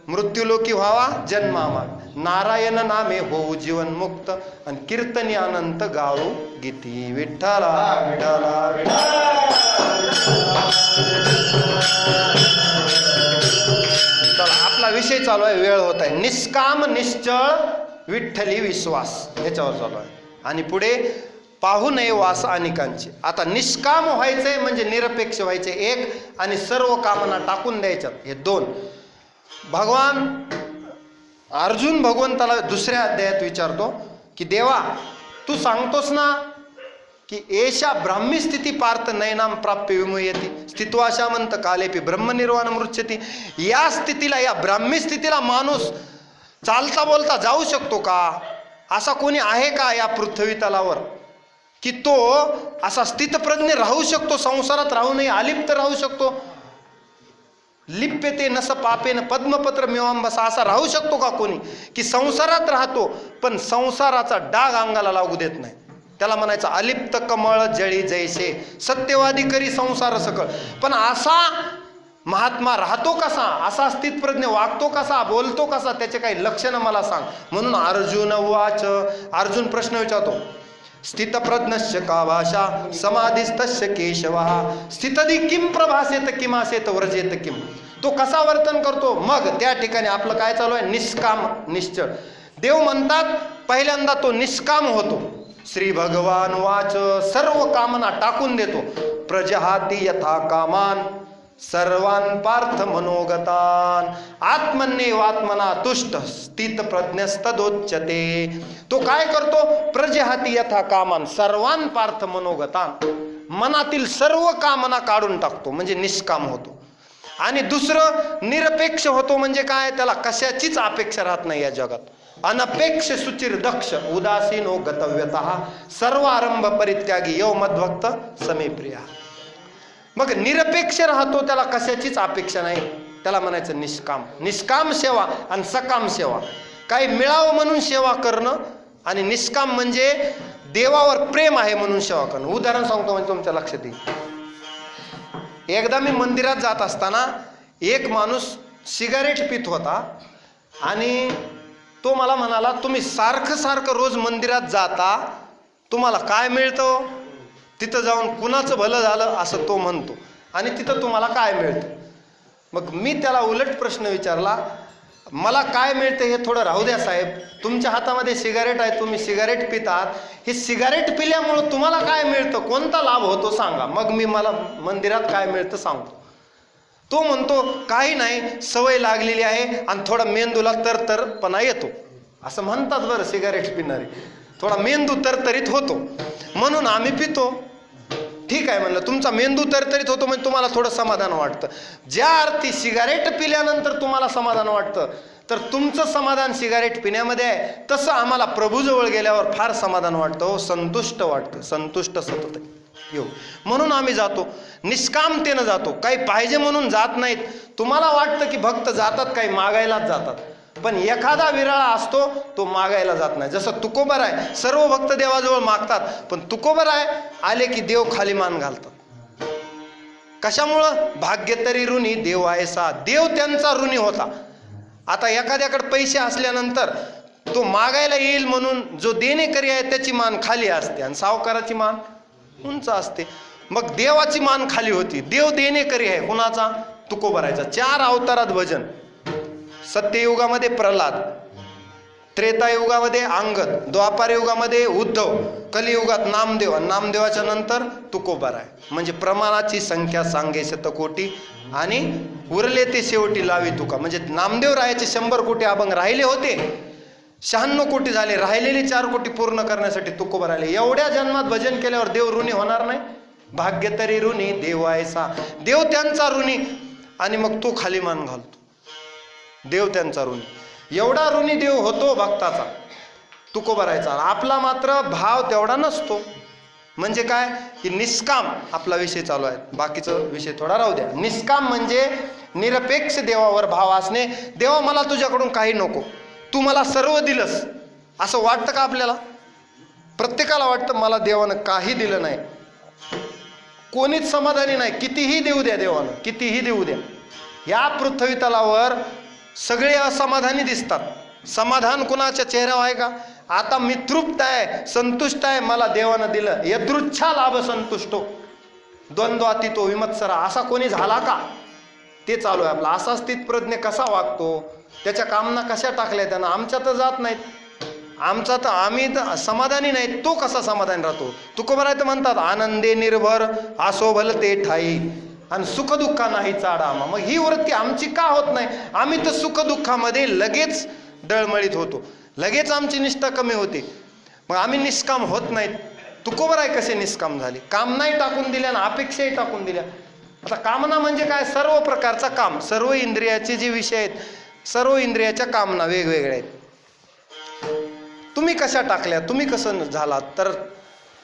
मृत्यूलोकी व्हावा जन्मामा, नारायण नामे होऊ जीवन मुक्त, आणि कीर्तनी अनंत गाऊ गीती. विठ्ठला विठ्ठला चला, आपला विषय चालू आहे, वेळ होत आहे. निष्काम निश्चळ विठ्ठली विश्वास याच्यावर चालू आहे. आणि पुढे पाहू नये वास अनेकांची. आता निष्काम व्हायचंय म्हणजे निरपेक्ष व्हायचे एक, आणि सर्व कामना टाकून द्यायच्यात, हे दोन. अर्जुन भगवंताला दुसऱ्या अध्यायात विचारतो की देवा, तू सांगतोस ना की एषा ब्राह्मी स्थिती पार्थ नयनाम प्राप्य विमुयती स्थित्वाशा म्हणत कालेपी ब्रह्मनिर्वाण मृच्छती. या स्थितीला, या ब्राह्मी स्थितीला माणूस चालता बोलता जाऊ शकतो का? असा कोणी आहे का या पृथ्वी तलावर की तो असा स्थितप्रज्ञ राहू शकतो, संसारात राहू नये, अलिप्त राहू शकतो? लिप्यते नस पापेन पद्मपत्र मिवांबसा, असा राहू शकतो का कोणी की संसारात राहतो पण संसाराचा डाग अंगाला लागू देत नाही? त्याला म्हणायचं अलिप्त कमळ जळी जैसे, सत्यवादी करी संसार सकळ. पण असा महात्मा राहतो कसा? असा स्थितप्रज्ञ वागतो कसा? बोलतो कसा? त्याचे काही लक्षणं मला सांग. म्हणून अर्जुन वाच, अर्जुन प्रश्न विचारतो, स्थितप्रज्ञस्य का भाषा समाधिस्तस्य केशवः स्थितधी किम प्रभासेत किमासेत व्रजेत किम. तो कसा वर्तन करतो? मग त्या ठिकाणी आपलं काय चालू आहे? निष्काम निश्चळ. देव म्हणतात पहिल्यांदा तो निष्काम होतो. श्री भगवान वाच, सर्व कामना टाकून देतो. प्रजहाती यथा कामान सर्वान पार्थ मनोगतान आत्मन्येवात्मना तुष्ट स्थित प्रज्ञस्तदोच्यते. तो काय करतो? प्रजहाती यथा कामान सर्वान पार्थ मनोगतान, मनातील सर्व कामना काढून टाकतो, म्हणजे निष्काम होतो. आणि दुसरं निरपेक्ष होतो, म्हणजे काय? त्याला कशाचीच अपेक्षा राहत नाही या जगात. अनपेक्ष सुचिर दक्ष उदासीनो गतव्यतः सर्वारंभ परित्यागी यो मद्भक्त समे प्रिया. मग निरपेक्ष राहतो, त्याला कशाचीच अपेक्षा नाही, त्याला म्हणायचं निष्काम. निष्काम सेवा आणि सकाम सेवा, काही मिळावं म्हणून सेवा करणं, आणि निष्काम म्हणजे देवावर प्रेम आहे म्हणून सेवा करणं. उदाहरण सांगतो म्हणजे तुमच्या लक्षात येईल. एकदा मी मंदिरात जात असताना एक माणूस सिगारेट पित होता, आणि तो मला म्हणाला, तुम्ही सारखं सारखं रोज मंदिरात जाता, तुम्हाला काय मिळतं? तिथं जाऊन कुणाचं भलं झालं असं तो म्हणतो, आणि तिथं तुम्हाला काय मिळतं? मग मी त्याला उलट प्रश्न विचारला, मला काय मिळतं हे थोडं राहू द्या साहेब, तुमच्या हातामध्ये सिगारेट आहे, तुम्ही सिगारेट पितात, हे सिगारेट पिल्यामुळं तुम्हाला काय मिळतं, कोणता लाभ होतो सांगा, मग मी मला मंदिरात काय मिळतं सांगतो. तो म्हणतो काही नाही, सवय लागलेली आहे आणि थोडा मेंदूला तरतरपणा येतो. असं म्हणतात बरं सिगारेट पिणारे, थोडा मेंदू तरतरीत होतो म्हणून आम्ही पितो. ठीक आहे म्हणलं, तुमचा मेंदू तरतरीत होतो म्हणजे तुम्हाला थोडं समाधान वाटतं. ज्या अर्थी सिगारेट पिल्यानंतर तुम्हाला समाधान वाटतं, तर तुमचं समाधान सिगारेट पिण्यामध्ये आहे, तसं आम्हाला प्रभूजवळ गेल्यावर फार समाधान वाटतं, हो, संतुष्ट वाटतं, संतुष्ट सतत येऊ. म्हणून आम्ही जातो, निष्कामतेनं जातो, काही पाहिजे म्हणून जात नाहीत. तुम्हाला वाटतं की भक्त जातात काही मागायलाच जातात, पण एखादा विरळा असतो तो मागायला जात नाही. जसं तुकोबर आहे, सर्व भक्त देवाजवळ मागतात, पण तुकोबर आहे आले की देव खाली मान घालतात. कशामुळं? भाग्य तरी ऋणी देव आहे सा, देव त्यांचा ऋणी होता. आता एखाद्याकडे पैसे असल्यानंतर तो मागायला येईल म्हणून जो देणेकरी आहे त्याची मान खाली असते आणि सावकाराची मान उंच असते. मग देवाची मान खाली होती, देव देणेकरी आहे. कुणाचा? तुकोबरायचा. 4 अवतारात भजन. सत्ययुगामध्ये प्रल्हाद, त्रेतायुगामध्ये अंगद, द्वापार युगामध्ये उद्धव, कलियुगात नामदेव, आणि नामदेवाच्या नंतर तुकोबार आहे. म्हणजे प्रमाणाची संख्या सांगे शतकोटी आणि उरले ते शेवटी लावी तुका. म्हणजे नामदेव रायाचे 100 कोटी अभंग राहिले होते, 96 कोटी झाले, राहिलेले 4 कोटी पूर्ण करण्यासाठी तुकोबार आले. एवढ्या जन्मात भजन केल्यावर देव ऋणी होणार नाही? भाग्य तरी ऋणी देव आहे सा, देव त्यांचा ऋणी, आणि मग तो खाली मान घालतो. देव त्यांचा ऋणी, एवढा ऋणी देव होतो भक्ताचा. तुकोबारायचा. आपला मात्र भाव तेवढा नसतो. म्हणजे काय की निष्काम आपला विषय चालू आहे, बाकीचं विषय थोडा राहू द्या. निष्काम म्हणजे निरपेक्ष देवावर भाव असणे. देवा मला तुझ्याकडून काही नको, तू मला सर्व दिलंस, असं वाटतं का आपल्याला? प्रत्येकाला वाटतं मला देवानं काही दिलं नाही. कोणीच समाधानी नाही, कितीही देऊ द्या देवानं, कितीही देऊ द्या. या पृथ्वी तलावर सगळे असमाधानी दिसतात. समाधान कुणाच्या चेहऱ्यावर आहे का? आता मी तृप्त आहे, संतुष्ट आहे, मला देवानं दिलं. यदृच्छा लाभ संतुष्टो द्वंद्वातीतो विमत्सरा, असा कोणी झाला का? ते चालू आहे आपला. असा स्थितप्रज्ञ कसा वागतो, त्याच्या कामना कशा टाकल्या त्यानं, आमच्या तर जात नाहीत, आमचा तर आम्ही तर समाधानी नाही. तो कसा समाधानी राहतो? तुकोबाराय तर म्हणतात आनंदे निर्भर आसो भल ते ठाई आणि सुखदुःखा नाही चाडा. मग ही वृत्ती आमची का होत नाही? आम्ही तर सुखदुःखामध्ये लगेच डळमळीत होतो, लगेच आमची निष्ठा कमी होते. मग आम्ही निष्काम होत नाहीत. तुकोबाराय कसे निष्काम झाले? कामनाही टाकून दिल्या आणि अपेक्षाही टाकून दिल्या. आता कामना म्हणजे काय? सर्व प्रकारचा काम, सर्व इंद्रियाचे जे विषय आहेत, सर्व इंद्रियाच्या कामना वेगवेगळ्या आहेत. तुम्ही कशा टाकल्या? तुम्ही कसं झालात? तर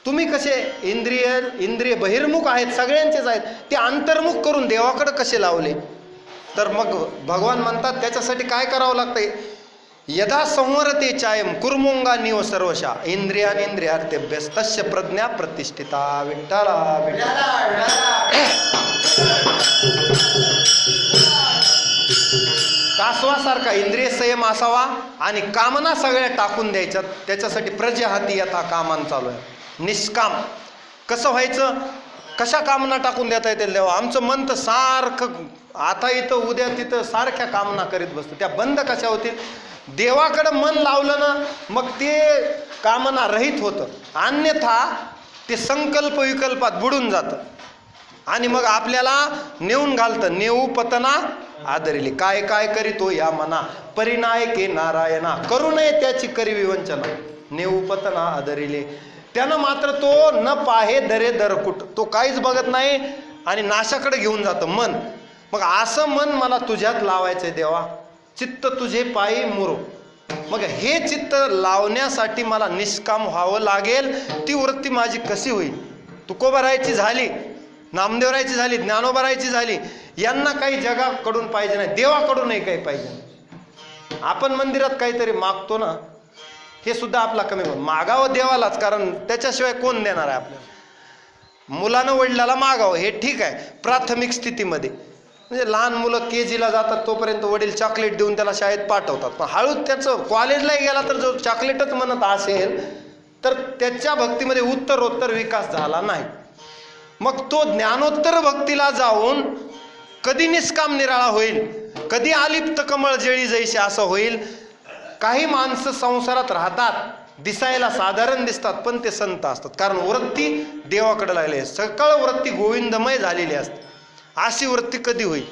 तुम्ही कसे इंद्रिय बहिर्मुख आहेत, सगळ्यांचेच आहेत, ते अंतर्मुख करून देवाकडे कसे लावले? तर मग भगवान म्हणतात त्याच्यासाठी काय करावं लागतंय? यदा संवरते चायम कुर्मुंगा निव सर्वशा इंद्रियार्थेभ्यस तस्य प्रज्ञा प्रतिष्ठिता. विठ्ठला कासवासारखा इंद्रिय संयम असावा आणि कामना सगळ्या टाकून द्यायच्यात. त्याच्यासाठी प्रजहाती यथा कामान चालू आहे. निष्काम कसं व्हायचं? कशा कामना टाकून देता येतील देवा? आमचं मन तर सारखं आता इथं उद्या तिथं सारख्या कामना करीत बसतो. त्या बंद कशा होतील? देवाकडं मन लावलं ना, मग ते कामना रहित होतं. अन्यथा ते संकल्प विकल्पात बुडून जातं आणि मग आपल्याला नेऊन घालतं. नेऊ पतना आदरिले, काय काय करीतो या मना परिनायके नारायणा, करू नये त्याची करी विवंचना. नेऊ पतना आदरिले, त्यानं मात्र तो न पाहे दरे दरकुट, तो काहीच बघत नाही आणि नाशाकडे घेऊन जातं मन. मग असं मन मला तुझ्यात लावायचंय देवा, चित्त तुझे पायी मुरो. मग हे चित्त लावण्यासाठी मला निष्काम व्हावं लागेल. ती वृत्ती माझी कशी होईल? तुकोबारायची झाली, नामदेवरायची झाली, ज्ञानोबारायची झाली, यांना काही जगाकडून पाहिजे नाही, देवाकडूनही काही पाहिजे नाही. आपण मंदिरात काहीतरी मागतो ना, हे सुद्धा आपला कमी मागावं देवालाच, कारण त्याच्याशिवाय कोण देणार आहे आपल्याला? मुलानं वडिलाला मागावं हे ठीक आहे प्राथमिक स्थितीमध्ये. म्हणजे लहान मुलं KGला जातात तोपर्यंत वडील चॉकलेट देऊन त्याला शाळेत पाठवतात, पण हळूच त्याचं कॉलेजलाही गेला तर जो चॉकलेटच म्हणत असेल तर त्याच्या भक्तीमध्ये उत्तरोत्तर विकास झाला नाही. मग तो ज्ञानोत्तर भक्तीला जाऊन कधी निष्काम निराळा होईल, कधी आलिप्त कमळ जळी जैसे असं होईल. काही माणसं संसारात राहतात, दिसायला साधारण दिसतात, पण ते संत असतात, कारण वृत्ती देवाकडे लागली आहे. सकळ वृत्ती गोविंदमय झालेली असते. अशी वृत्ती कधी होईल?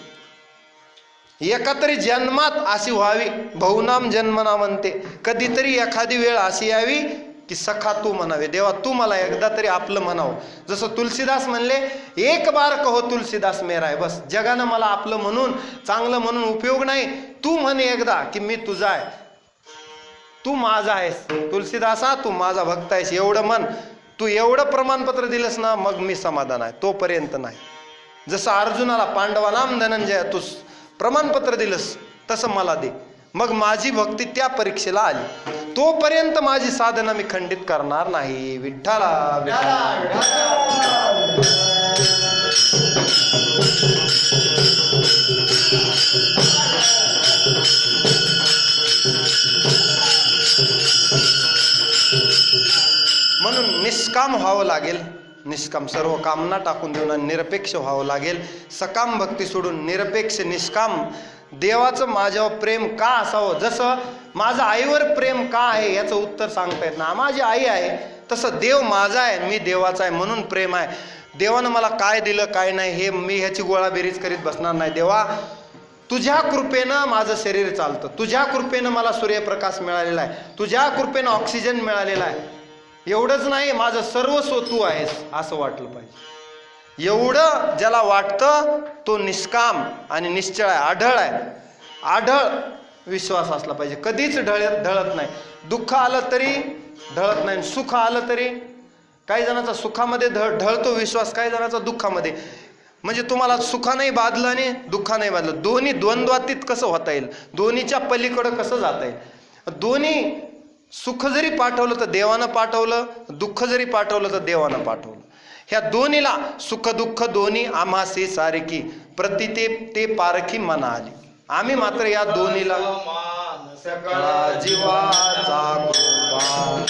एका तरी जन्मात अशी व्हावी. बहुनाम जन्मना म्हणते, कधीतरी एखादी वेळ अशी यावी की सखा तू म्हणावे, देवा तू मला एकदा तरी आपलं म्हणावं. जसं तुलसीदास म्हणले, एक बार कहो तुलसीदास मेरा आहे. बस, जगानं मला आपलं म्हणून चांगलं म्हणून उपयोग नाही, तू म्हण एकदा की मी तुझा आहे, तू माझा आहेस, तुलसीदासा तू माझा भक्त आहेस, एवढं म्हण. तू एवढं प्रमाणपत्र दिलंस ना, मग मी समाधान आहे. तोपर्यंत नाही. जसं अर्जुनाला पांडवानाम धनंजय तू प्रमाणपत्र दिलंस तसं मला दे, मग माझी भक्ती त्या परीक्षेला आली. तोपर्यंत माझी साधना मी खंडित करणार नाही. विठ्ठला म्हणून निष्काम व्हावं लागेल. निष्काम सर्व कामना टाकून देऊन आणि निरपेक्ष व्हावं लागेल. सकाम भक्ती सोडून निरपेक्ष निष्काम. देवाचं माझ्यावर प्रेम का असावं? जसं माझं आईवर प्रेम का आहे याचं उत्तर सांगता येत ना. माझी आई आहे, तसं देव माझा आहे, मी देवाचा आहे म्हणून प्रेम आहे. देवानं मला काय दिलं काय नाही हे मी ह्याची गोळाबेरीज करीत बसणार नाही. देवा तुझ्या कृपेनं माझं शरीर चालतं, तुझ्या कृपेनं मला सूर्यप्रकाश मिळालेला आहे, तुझ्या कृपेनं ऑक्सिजन मिळालेला आहे. एवढंच नाही, माझं सर्वस्व तू आहेस असं वाटलं पाहिजे. एवढं ज्याला वाटतं तो निष्काम आणि निश्चळ आहे, आढळ आहे. आढळ विश्वास असला पाहिजे, कधीच ढळत नाही. दुःख आलं तरी ढळत नाही, सुख आलं तरी. काही जणांचा सुखामध्ये ढळतो विश्वास, काही जणांचा दुःखामध्ये. म्हणजे तुम्हाला सुखाने बांधलं आणि दुःखाने बांधलं, दोन्ही द्वंद्वातीत कसं होता येईल, दोन्हीच्या पलीकडं कसं जाता येईल. दोन्ही सुख जरी पाठवलं तर देवानं पाठवलं, दुःख जरी पाठवलं तर देवानं पाठवलं. ह्या दोन्हीला सुख दुःख दोन्ही आम्हासी सारखी प्रति ते पारखी मना आली. आम्ही मात्र या दोन्हीला सकळा जीवाचा कृपा.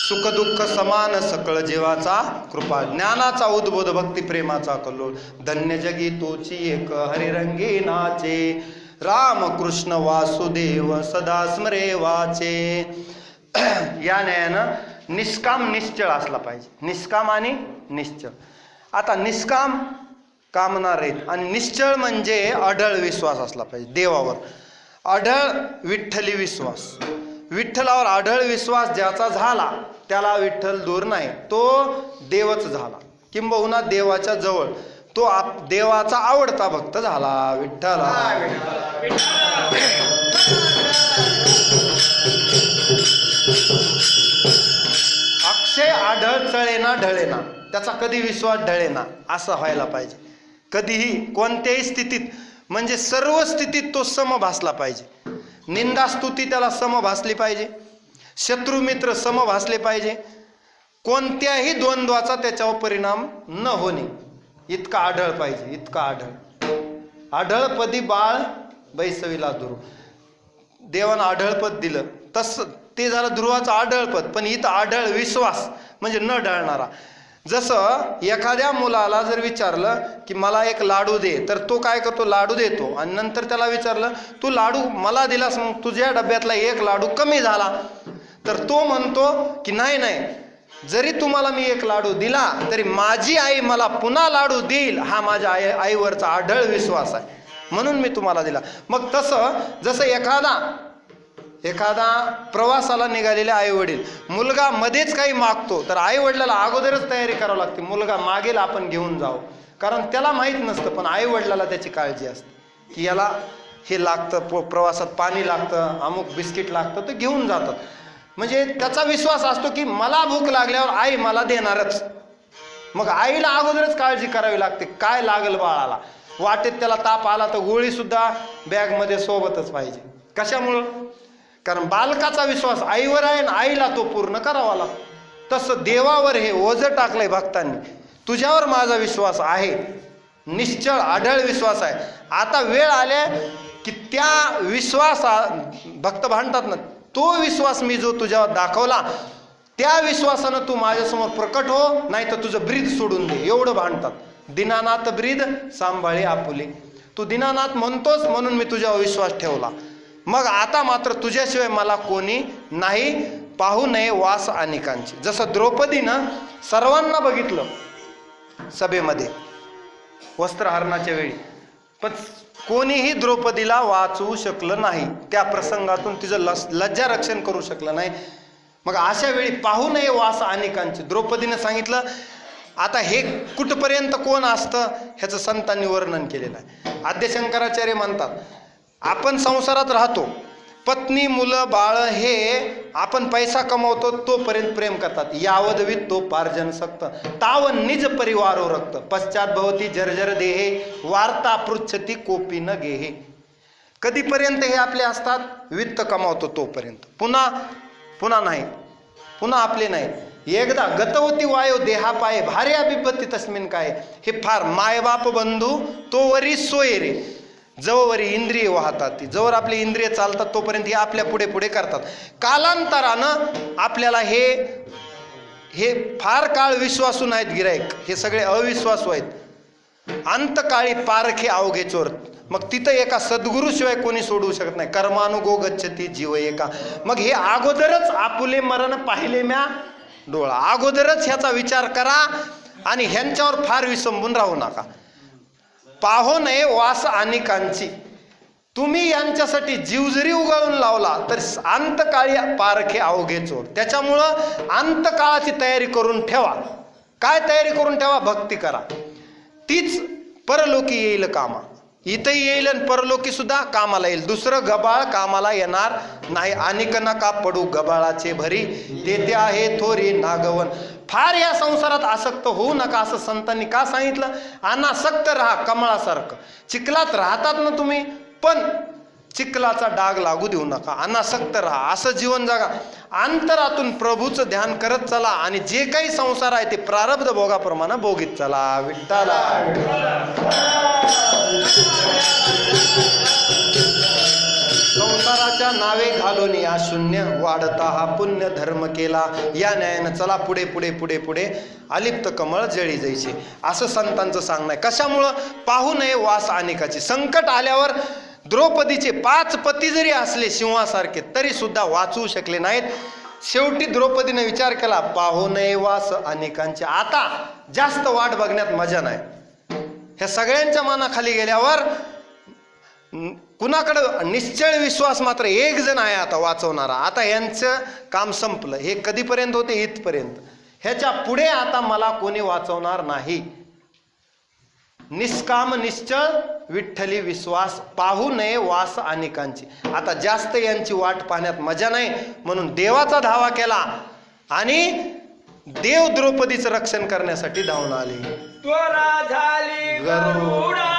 सुख दुःख समान सकळ जीवाचा कृपा. ज्ञानाचा उद्बोध भक्ती प्रेमाचा कल्लोळ. धन्य जगी तोची एक हरिरंगी नाचे. राम कृष्ण वासुदेव सदा स्मरे वाचे. या न्यायानं निष्काम निश्चळ असला पाहिजे. निष्काम आणि निश्चळ. आता निष्काम कामना रहित आणि निश्चळ म्हणजे अढळ विश्वास असला पाहिजे देवावर. अढळ विठ्ठली विश्वास. विठ्ठलावर अढळ विश्वास ज्याचा झाला त्याला विठ्ठल दूर नाही, तो देवच झाला, किंबहुना देवाच्या जवळ. तो देवाचा आवडता भक्त झाला. विठ्ठला अक्षय आढळ चळेना ढळेना, त्याचा कधी विश्वास ढळेना असं व्हायला पाहिजे. कधीही कोणत्याही स्थितीत, म्हणजे सर्व स्थितीत तो सम भासला पाहिजे. निंदा स्तुती त्याला सम भासली पाहिजे. शत्रू मित्र सम भासले पाहिजे. कोणत्याही द्वंद्वाचा त्याच्यावर परिणाम न होणे इतका आढळ पाहिजे. इतका आढळ. आढळपदी बाळ बैसविला ध्रुव. देवानं आढळपद दिलं तसं ते झालं ध्रुवाचं आढळपद. पण इथं आढळ विश्वास म्हणजे न ढळणारा. जसं एखाद्या मुलाला जर विचारलं की मला एक लाडू दे, तर तो काय करतो, लाडू देतो. आणि नंतर त्याला विचारलं तू लाडू मला दिलास, मग तुझ्या डब्यातला एक लाडू कमी झाला, तर तो म्हणतो की नाही नाही, जरी तुम्हाला मी एक लाडू दिला तरी माझी आई मला पुन्हा लाडू देईल, हा माझ्या आईवरचा आढळ विश्वास आहे, म्हणून मी तुम्हाला दिला. मग तसं जसं एखादा प्रवासाला निघालेले आई वडील, मुलगा मध्येच काही मागतो तर आई वडिलाला अगोदरच तयारी करावी लागते. मुलगा मागेल आपण घेऊन जाऊ, कारण त्याला माहीत नसतं, पण आई वडिलाला त्याची काळजी असते की याला हे लागतं, प्रवासात पाणी लागतं, अमुक बिस्किट लागतं, तर घेऊन जातात. म्हणजे त्याचा विश्वास असतो की मला भूक लागल्यावर आई मला देणारच. मग आईला अगोदरच काळजी करावी लागते, काय लागल बाळाला. वाटेत त्याला ताप आला तर गोळीसुद्धा बॅगमध्ये सोबतच पाहिजे. कशामुळं? कारण बालकाचा विश्वास आईवर आहे आणि आईला तो पूर्ण करावा लागतो. तसं देवावर हे ओझं टाकलंय भक्तांनी. तुझ्यावर माझा विश्वास आहे, निश्चळ आढळ विश्वास आहे. आता वेळ आल्या की त्या विश्वास भक्त भांडतात ना, तो विश्वास मी जो तुझ्यावर दाखवला त्या विश्वासानं तू माझ्यासमोर प्रकट हो, नाही तर तुझं ब्रीद सोडून दे, एवढं भांडतात. दीनानाथ ब्रीद सांभाळे आपुले. तू दीनानाथ म्हणतोस म्हणून मी तुझ्यावर विश्वास ठेवला. मग आता मात्र तुझ्याशिवाय मला कोणी नाही, पाहू नये वास अनेकांची. जसं द्रौपदीनं सर्वांना बघितलं सभेमध्ये वस्त्रहरणाच्या वेळी, पण कोणीही द्रौपदीला वाचवू शकलं नाही. त्या प्रसंगातून तिचं लज्जा रक्षण करू शकलं नाही. मग अशा वेळी पाहू नये वास अनेकांची. द्रौपदीनं सांगितलं. आता हे कुठपर्यंत कोण असतं ह्याचं संतांनी वर्णन केलेलं आहे. आद्य शंकराचार्य म्हणतात, आपण संसारात राहतो, पत्नी मुलं बाळ हे आपण पैसा कमवतो तोपर्यंत प्रेम करतात. यावदवित तो पार्जन सक्त ताव निज परिवारो रक्त पश्चात भवती जर्जर देहे वार्ता पृच्छती कोपी न गेहे. कधीपर्यंत हे आपले असतात? वित्त कमावतो तोपर्यंत. पुन्हा नाही, पुन्हा आपले नाही. एकदा गतवती वायो देहा पाये भार्या बिपत्ती तस्मिन काय. हे फार मायबाप बंधू तो वरी सोय रे. जवळवरी इंद्रिय वाहतात, ती जवळ आपली इंद्रिय चालतात तोपर्यंत हे आपल्या पुढे पुढे करतात. कालांतरानं आपल्याला हे फार काळ विश्वासू नाहीत गिराईक, हे सगळे अविश्वासू आहेत. अंतकाळी पारखे अवघे चोर. मग तिथं एका सद्गुरूशिवाय कोणी सोडवू शकत नाही. कर्मानुगो गच्छती जीव एका. मग हे अगोदरच आपुले मरण पाहिले म्या डोळा, अगोदरच ह्याचा विचार करा आणि ह्यांच्यावर फार विसंबून राहू नका. पाहो नये वास अनेकांची. तुम्ही यांच्यासाठी जीव जरी उगाळून लावला तर अंतकाळी पारखे अवघे चोर. त्याच्यामुळं अंतकाळाची तयारी करून ठेवा. काय तयारी करून ठेवा? भक्ती करा, तीच परलोकी येईल कामा. इथंही येईल आणि परलोकी सुद्धा कामाला येईल. दुसरं गबाळ कामाला येणार नाही. अनिक नका पडू गबाळाचे भरी, तेथे आहे थोरी नागवन. फार या संसारात आसक्त होऊ नका असं संतांनी का सांगितलं? अनासक्त राहा कमळासारखं. चिखलात राहतात ना तुम्ही, पण चिखलाचा डाग लागू देऊ नका. अनासक्त राहा, असं जीवन जगा. अंतरातून प्रभूचं ध्यान करत चला आणि जे काही संसार आहे ते प्रारब्ध भोगाप्रमाणे भोगीत चला. विठ्ठला संसाराच्या नावे घालून या शून्य वाढता हा पुण्य धर्म केला. या न्यायानं चला पुढे पुढे पुढे पुढे, अलिप्त कमळ जळी जायचे, असं संतांचं सांगणं आहे. कशामुळं? पाहू नये वास अनेकाची. संकट आल्यावर द्रौपदीचे 5 पती जरी असले सिंहासारखे तरी सुद्धा वाचवू शकले नाहीत. शेवटी द्रौपदीने विचार केला, पाहू नये वास अनेकांचे. आता जास्त वाट बघण्यात मजा नाही. ह्या सगळ्यांच्या मनाखाली गेल्यावर कुणाकडं निश्चळ विश्वास मात्र एक जण आहे आता वाचवणारा. आता यांचं काम संपलं. हे कधीपर्यंत होते? इथपर्यंत. ह्याच्या पुढे आता मला कोणी वाचवणार नाही. निष्काम निश्चळ विठ्ठली विश्वास, पाहू नये वास अनेकांची. आता जास्त यांची वाट पाहण्यात मजा नाही, म्हणून देवाचा धावा केला आणि देव द्रौपदीचं रक्षण करण्यासाठी धावून आले. त्वरा झाली गरुडा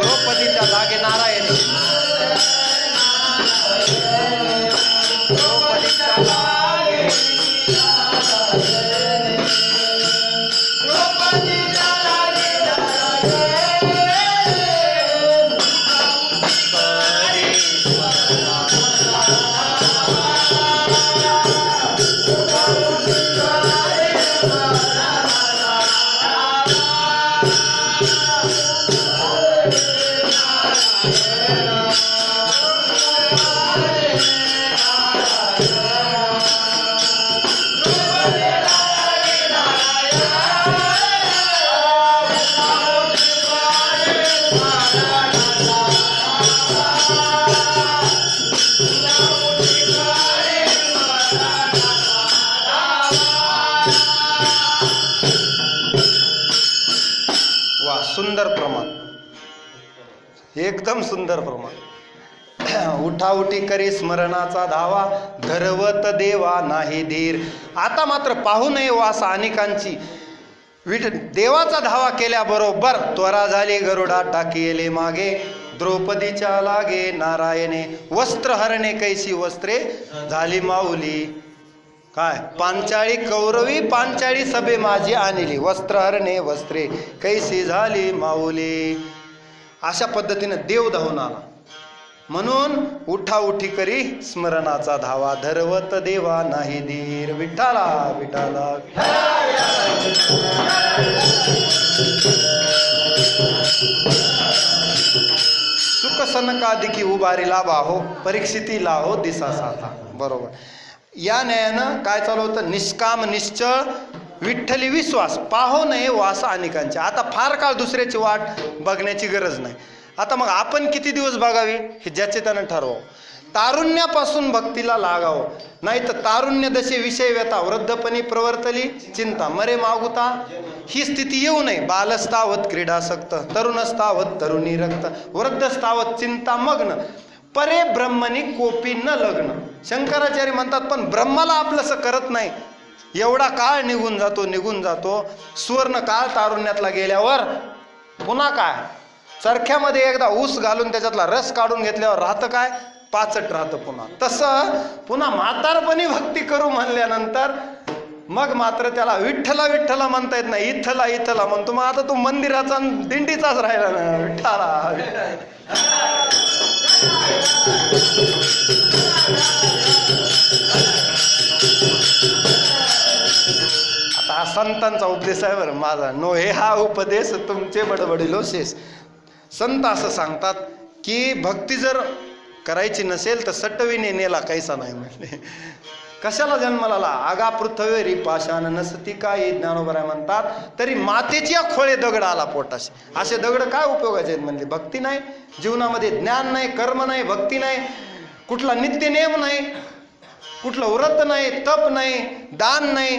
द्रौपदीच्या जागे नारायण. द्रौपदीच्या जागे सुंदर प्रमाण, एकदम सुंदर प्रमाण. उठाउठी करी स्मरणाचा धावा, धरवत देवा नाही धीर. आता मात्र पाहू नये वास अनेकांची. देवाचा धावा केल्याबरोबर त्वरा झाली गरुडा टाकीले मागे. द्रौपदीच्या लागे नारायणे, वस्त्र हरणे कैसी वस्त्रे झाली माऊली. काय? पांचाळी कौरवी पांचाळी सभे माझी आणली, वस्त्र हरणे वस्त्रे कैसी झाली माऊली. अशा पद्धतीने देव धावून आला. म्हणून उठाउठी करी स्मरणाचा धावा, धरवत देवा नाही धीर. विठ्ठला विठ्ठला सुख सनकादिकी उभारी लाभा हो, परीक्षिती लाहो दिसा साथा. बरोबर. या न्यायानं काय चालू होतं? निष्काम निश्चळ विठ्ठली विश्वास, पाहो नये वास अनेकांचे. आता फार काळ दुसऱ्याची वाट बघण्याची गरज नाही. आता मग आपण किती दिवस बघावी हे ज्याचे त्यानं ठरवावं. तारुण्यापासून भक्तीला लागावं, नाही तर तारुण्य दशे विषय व्यथा, वृद्धपणी प्रवर्तली चिंता, मरे मागुता ही स्थिती येऊ नये. बालस्तावत क्रीडासक्त, तरुणस्तावत तरुणी रक्त, वृद्धस्तावत चिंता मग्न. परे ब्रह्मणी कोपी न लग्न. शंकराचार्य म्हणतात पण ब्रह्माला आपलंसं करत नाही. एवढा काळ निघून जातो. सुवर्ण काळ तारुण्यातला गेल्यावर पुन्हा काय, चरख्यामध्ये एकदा ऊस घालून त्याच्यातला रस काढून घेतल्यावर राहतं काय, पाचट राहतं पुन्हा. तसं पुन्हा म्हातारपणी भक्ती करू म्हणल्यानंतर मग मात्र त्याला विठ्ठला विठ्ठला म्हणता येत नाही, इथला इथला म्हणतो. मग आता तो मंदिराचा दिंडीचाच राहिला ना, विठ्ठला. आता हा संतांचा उपदेश आहे बरं माझा, नो हे हा उपदेश तुमचे बडबडिलो शेष. संत असं सांगतात की भक्ती जर करायची नसेल तर सटविने नेला कैसा नाही म्हणले. कशाला जन्माला आगा पृथ्वीरी पाषाण नसती काय, ज्ञानोबराय म्हणतात. तरी मातेची खोळे दगड आला पोटाशी. असे दगड काय उपयोगाचे आहेत म्हणले. भक्ती नाही जीवनामध्ये, ज्ञान नाही, कर्म नाही, भक्ती नाही, कुठला नित्य नियम नाही, कुठलं व्रत नाही, तप नाही, दान नाही.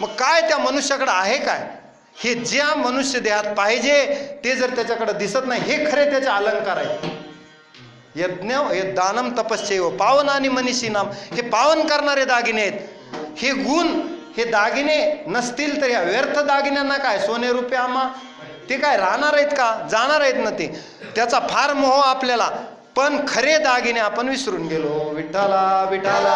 मग काय त्या मनुष्याकडे आहे काय? हे ज्या मनुष्य देहात पाहिजे ते जर त्याच्याकडे दिसत नाही, हे खरे त्याचे अलंकार आहेत. यज्ञ हे दानम तपश्चैव पावन आणि मनीषी नाम, हे पावन करणारे दागिने आहेत. हे गुण, हे दागिने नसतील तर या व्यर्थ दागिन्यांना काय, सोने रुपये आम्हा ते काय राहणार आहेत का, जाणार आहेत ना ते. त्याचा फार मोह आपल्याला, पण खरे दागिने आपण विसरून गेलो. विठ्ठला विठ्ठला.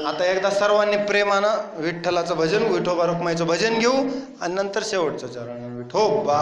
आता एकदा सर्वांनी प्रेमानं विठ्ठलाचं भजन, विठोबा रखुमाईचं भजन घेऊ आणि नंतर शेवटचं चरण. विठोबा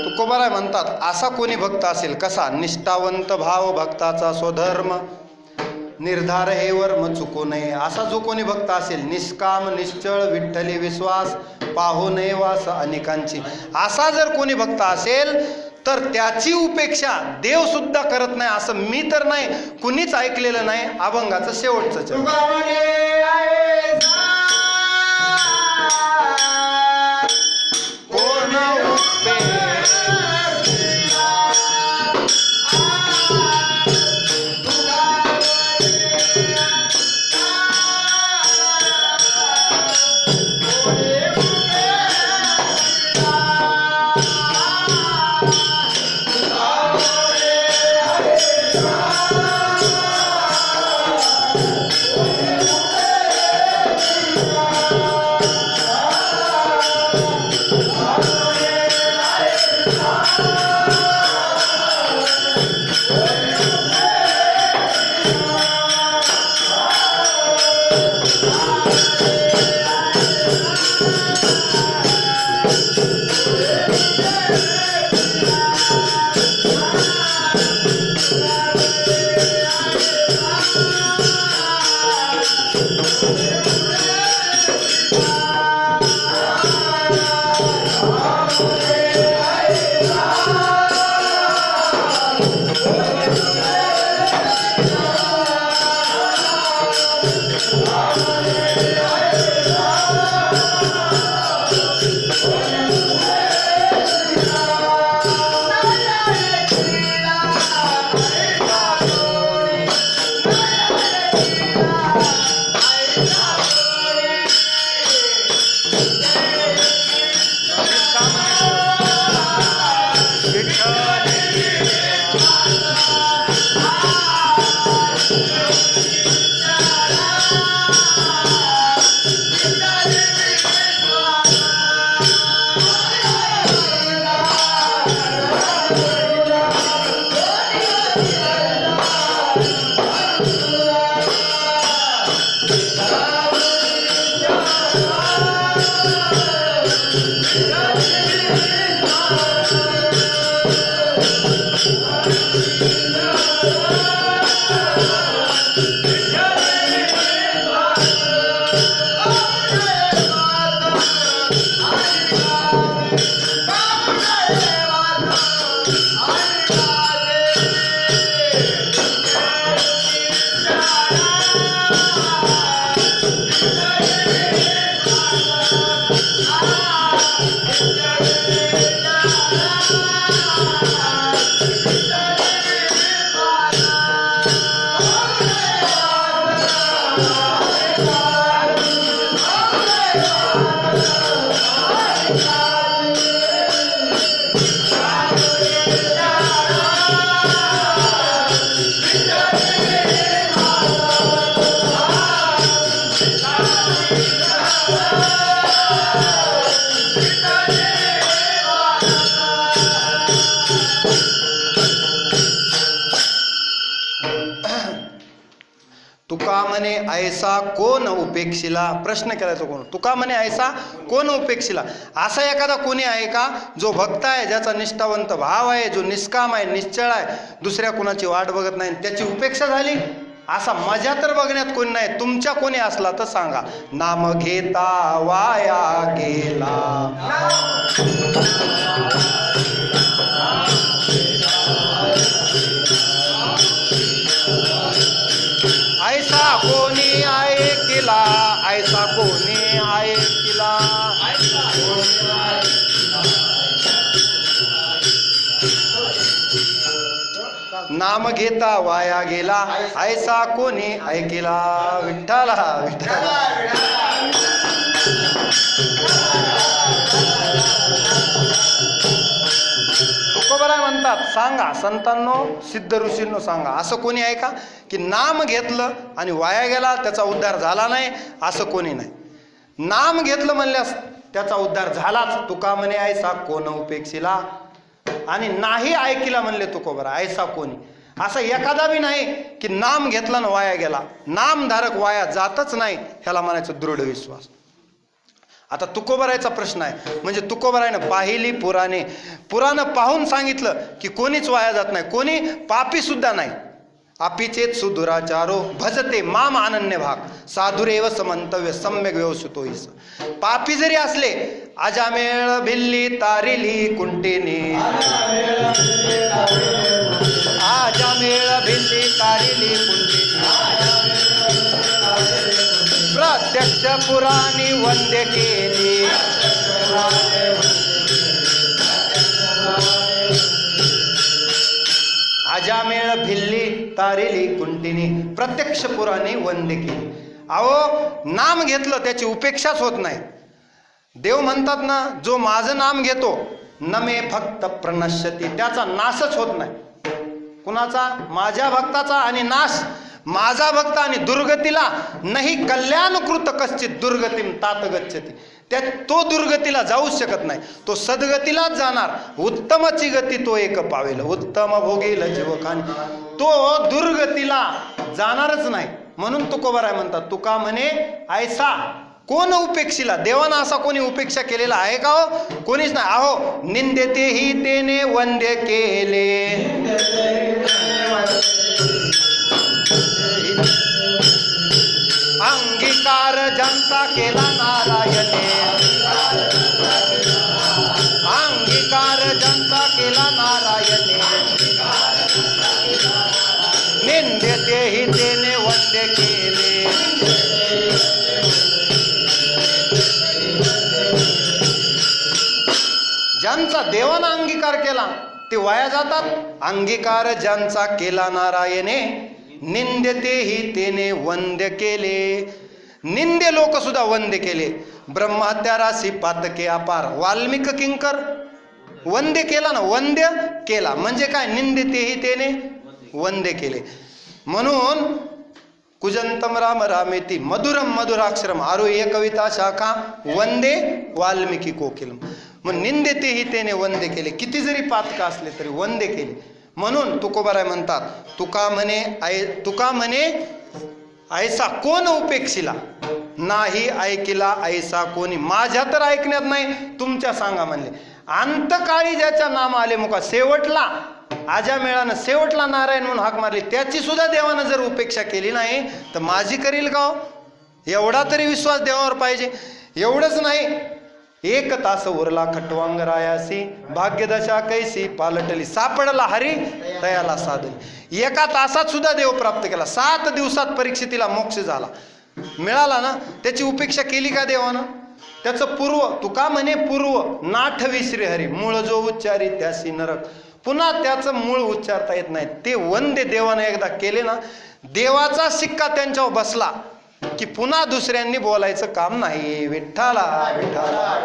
तुकोबाराय म्हणतात, असा कोणी भक्त असेल कसा, निष्ठावंत भाव भक्ताचा स्वधर्म, निर्धार हे वर्म चुकू नये. असा जो कोणी भक्त असेल, निष्काम निश्चळ विठ्ठली विश्वास, पाहू नये वास अनेकांची. असा जर कोणी भक्त असेल तर त्याची उपेक्षा देव सुद्धा करत नाही, असं मी तर नाही, कुणीच ऐकलेलं नाही. अभंगाचं शेवटचं चरण. तुका म्हणे ऐसा कोण उपेक्षिला. प्रश्न केला तो कोण? तुका म्हणे ऐसा कोण उपेक्षिला. असा एखादा कोणी आहे का जो भक्त आहे, ज्याचा निष्ठावंत भाव आहे, जो निष्काम आहे, निश्चळ आहे, दुसऱ्या कुणाची वाट बघत नाही, त्याची उपेक्षा झाली? असा मजा तर बघण्यात कोणी नाही. तुमच्या कोणी असला तर सांगा. नाम घेता वाया गेला, ऐसा कोणी ऐकिला, ऐसा कोणी ऐकिला. नाम घेता वाया गेला, ऐसा कोणी ऐकिला. विठ्ठला विठ्ठला. तुकोबराय म्हणतात, सांगा संतांनो, सिद्ध ऋषींनो सांगा, असं कोणी आहे का की नाम घेतलं आणि वाया गेला, त्याचा उद्धार झाला नाही? असं कोणी नाही. नाम घेतलं म्हणल्यास त्याचा उद्धार झालाच. तुका म्हणे ऐसा कोण उपेक्षिला, आणि नाही ऐकिला म्हणले तुकोबरा, ऐसा कोणी. असं एखादा बी नाही की नाम घेतला ना वाया गेला. नामधारक वाया जातच नाही, ह्याला म्हणायचं दृढ विश्वास. आता तुकोबरायचा प्रश्न आहे, म्हणजे तुकोबरायनं पाहिली पुराणं पाहून सांगितलं की कोणीच वाया जात नाही, कोणी पापी सुद्धा नाही. अपिचेत सुदुराचारो भजते माम अनन्य भाग, साधुरेव समंतव्य सम्यक व्यवस्थितो हिस. पापी जरी असले, अजामेळ भिल्ली तारिली कुंटेने, आजामेळ भिल्ली तारिली कुंटेने, प्रत्यक्ष पुराणी वंद्य केली. अजामेळ भिल्ली तारिली कुंटिनी, प्रत्यक्ष पुराणी वंद्य केली. अहो, नाम घेतलं त्याची उपेक्षाच होत नाही. देव म्हणतात ना, जो माझं नाम घेतो नमे फक्त प्रणश्यती, त्याचा नाशच होत नाही. कुणाचा? माझ्या भक्ताचा. आणि नाश माझा भक्त आणि दुर्गतीला नाही कल्याणकृत कश्चित दुर्गतीम तात गच्छती. तो दुर्गतीला जाऊच शकत नाही, तो सद्गतीलाच जाणार. उत्तमची गती तो एक पावेल, उत्तम भोगेल जीवकानी, तो दुर्गतीला जाणारच नाही. म्हणून तुकोबराय म्हणतात, तुका म्हणे ऐसा कोण उपेक्षिला. देवानं असा कोणी उपेक्षा केलेला आहे का हो? कोणीच नाही. अहो, निंदेतेही तेने वंद्य केले, अंगीकार ज्यांचा केला नारायणे, अंगीकार ज्यांचा केला नारायणे, निंदेतेही तेने वंद्य केले. ज्यांचा देवानं अंगीकार केला ते वाया जातात. अंगीकार ज्यांचा केला नारायणे, निंदतेही तेने वंद्य केले. निंदे लोक सुद्धा वंद्य केले. ब्रह्महत्या राशी पातके अपार, वाल्मिक किंकर वंद्य केला ना, वंद्य केला म्हणजे काय? निंदतेही तेने वंद्य केले. म्हणून कुजंतम राम रामेती मधुरम मधुराक्षरम आरोह्य कविता शाखा वंदे वाल्मिकी कोकिलम. मग निंदेतेही तेने वंद्य केले, किती जरी पातका असले तरी वंद्य केले. म्हणून तुकोबराय म्हणतात, तुका म्हणे ऐसा कोण उपेक्षिला, नाही ऐकिला ऐसा कोणी. माझ्या तर ऐकण्यात नाही, तुमच्या सांगा म्हणले. अंतकाळी ज्याच्या नाम आले मुका, शेवटला आजामेळानं शेवटला नारायण म्हणून हाक मारली, त्याची सुद्धा देवानं जर उपेक्षा केली नाही तर माझी करील का हो? एवढा तरी विश्वास देवावर पाहिजे. एवढंच नाही, एक तास उरला खटवांग रायासी, भाग्यदशा कैसी पालटली, सापडला हरी तयाला साधन. एका तासात सुद्धा देव प्राप्त केला. 7 दिवसात परीक्षितीला मोक्ष झाला, मिळाला ना. त्याची उपेक्षा केली का देवानं? त्याचं पूर्व तुका म्हणे पूर्व नाठ विश्री हरी मूळ जो उच्चारी त्यासी नरक. पुन्हा त्याचं मूळ उच्चारता येत नाही. ते वंदे देवानं एकदा केले ना, देवाचा शिक्का त्यांच्यावर बसला की पुन्हा दुसऱ्यांनी बोलायचं काम नाही. विठ्ठला विठ्ठला.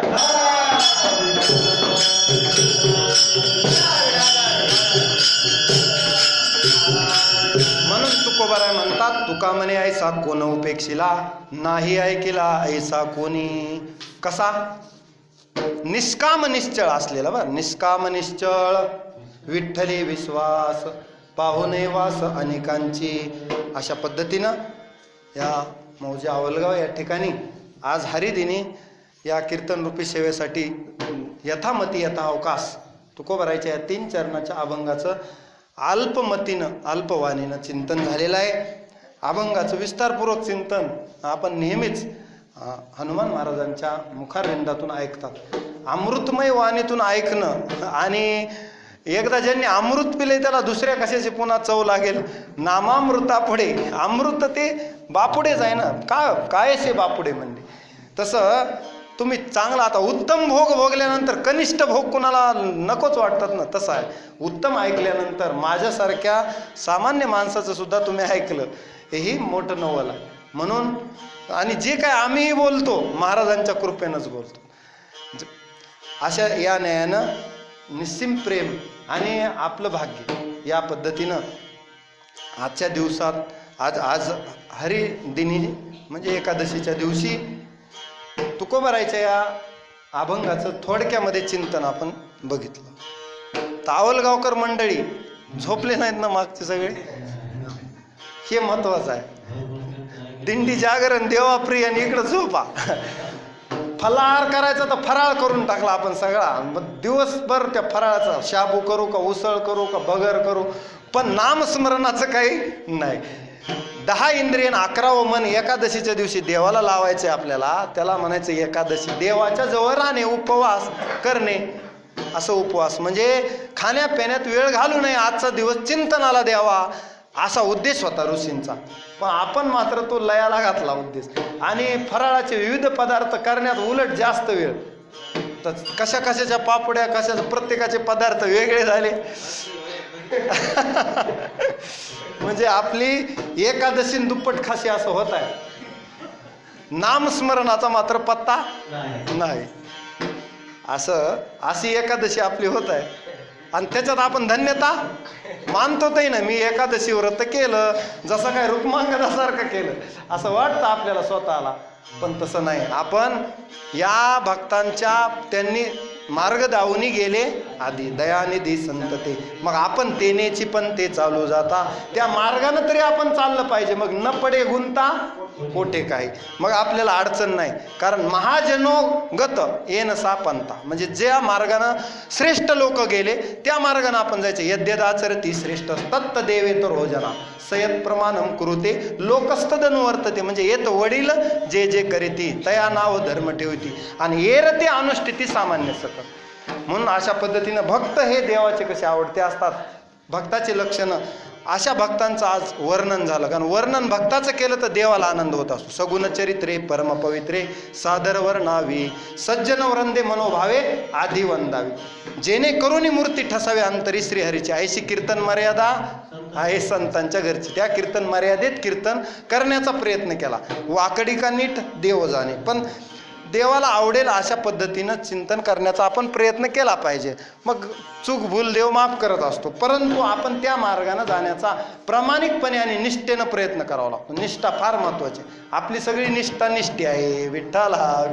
म्हणून तुकोबाराय म्हणतात, तुका म्हणे ऐसा कोण उपेक्षिला नाही ऐकिला ऐसा कोणी. कसा? निष्काम निश्चळ असलेला बरं. निष्काम निश्चळ विठ्ठली विश्वास पाहुणे वास अनेकांची. अशा पद्धतीनं या मौजे आवलगाव या ठिकाणी आज हरिदिनी या कीर्तनरूपी सेवेसाठी यथामती यथा अवकाश तुकोबारायच्या या 3 चरणाच्या अभंगाचं अल्पमतीनं अल्पवाणीनं चिंतन झालेलं आहे. अभंगाचं विस्तारपूर्वक चिंतन आपण नेहमीच हनुमान महाराजांच्या मुखारविंदातून ऐकतात. अमृतमय वाणीतून ऐकणं आणि एकदा ज्यांनी अमृत पिले त्याला दुसऱ्या कशाची पुन्हा चव लागेल. नामामृता पुढे अमृत ते बापुडेच आहे ना. काय से बापुडे म्हणजे तसं तुम्ही चांगला आता उत्तम भोग भोगल्यानंतर कनिष्ठ भोग कुणाला नकोच वाटतात ना. तसं आहे. उत्तम ऐकल्यानंतर माझ्यासारख्या सामान्य माणसाचं सुद्धा तुम्ही ऐकलं हेही मोठं नवल आहे. म्हणून आणि जे काय आम्हीही बोलतो महाराजांच्या कृपेनंच बोलतो. अशा या न्यायानं निस्सीम प्रेम आणि आपलं भाग्य या पद्धतीनं आजच्या दिवसात आज हरिदिनी म्हणजे एकादशीच्या दिवशी तुकोबारायच्या या अभंगाचं थोडक्यामध्ये चिंतन आपण बघितलं. तावलगावकर मंडळी झोपले नाहीत ना मागचे सगळे, हे महत्वाचं आहे. दिंडी जागरण देवाप्रिय आणि इकडं झोपा. फलाहार करायचा तर फराळ करून टाकला आपण सगळा. मग दिवसभर त्या फराळाचा शाबू करू का उसळ करू का बगर करू, पण नामस्मरणाचं काही नाही. 10 इंद्रियन 11वं मन एकादशीच्या दिवशी देवाला लावायचे आपल्याला. त्याला म्हणायचं एकादशी. देवाच्या जवळ राहणे, उपवास करणे. असं उपवास म्हणजे खाण्यापिण्यात वेळ घालू नये, आजचा दिवस चिंतनाला द्यावा असा उद्देश होता ऋषींचा. पण आपण मात्र तो लयाला घातला उद्देश आणि फराळाचे विविध पदार्थ करण्यात उलट जास्त वेळ. तर कशाच्या पापड्या कशाचे प्रत्येकाचे पदार्थ वेगळे झाले. म्हणजे आपली एकादशी दुप्पट खाशी असं होत आहे. नामस्मरणाचा मात्र पत्ता नाही. अशी एकादशी आपली होत आहे आणि त्याच्यात आपण धन्यता मानतो ते ना. मी एकादशी व्रत केलं जसं काय रुक्मांगदासारखं केलं असं वाटतं आपल्याला स्वतःला, पण तसं नाही. आपण या भक्तांच्या त्यांनी मार्ग दावूनी गेले आधी दयानिधी संत ते. मग आपण तेनेची पण ते चालू जाता त्या मार्गानं तरी आपण चाललं पाहिजे. मग न पडे गुंता कोठे काही, मग आपल्याला अडचण नाही. कारण महाजनो गत येन सा पंथा, म्हणजे ज्या मार्गानं श्रेष्ठ लोक गेले त्या मार्गानं आपण जायचं. यद्यदाचरती श्रेष्ठ तत्त देवे तर रोजना सयत प्रमाणम कुरुते लोकस्तदनुवर्तते, म्हणजे येत वडील जे जे करीती तया नाव धर्म ठेवती आणि येरते अनुष्ठिती सामान्य सकल. म्हणून अशा पद्धतीनं भक्त हे देवाचे कसे आवडते असतात, भक्ताचे लक्षणं. अशा भक्तांचं आज वर्णन झालं. कारण वर्णन भक्ताचं केलं तर देवाला आनंद होत असतो. सगुण चरित्रे परम पवित्रे सादर वर्णावी सज्जन वृंदे मनोभावे आधी वंदावी जेणे करुणी मूर्ती ठसावे अंतरी श्रीहरीची. ऐशी कीर्तन मर्यादा आहे संतांच्या घरची. त्या कीर्तन मर्यादेत कीर्तन करण्याचा प्रयत्न केला. वाकडी का नीट देव जाणे, पण देवाला आवडेल अशा पद्धतीनं चिंतन करण्याचा आपण प्रयत्न केला पाहिजे. मग चूक भूल देव माफ करत असतो, परंतु आपण त्या मार्गाने जाण्याचा प्रामाणिकपणे आणि निष्ठेनं प्रयत्न करावा लागतो. निष्ठा फार महत्वाची. आपली सगळी निष्ठा निष्ठी आहे. विठ्ठला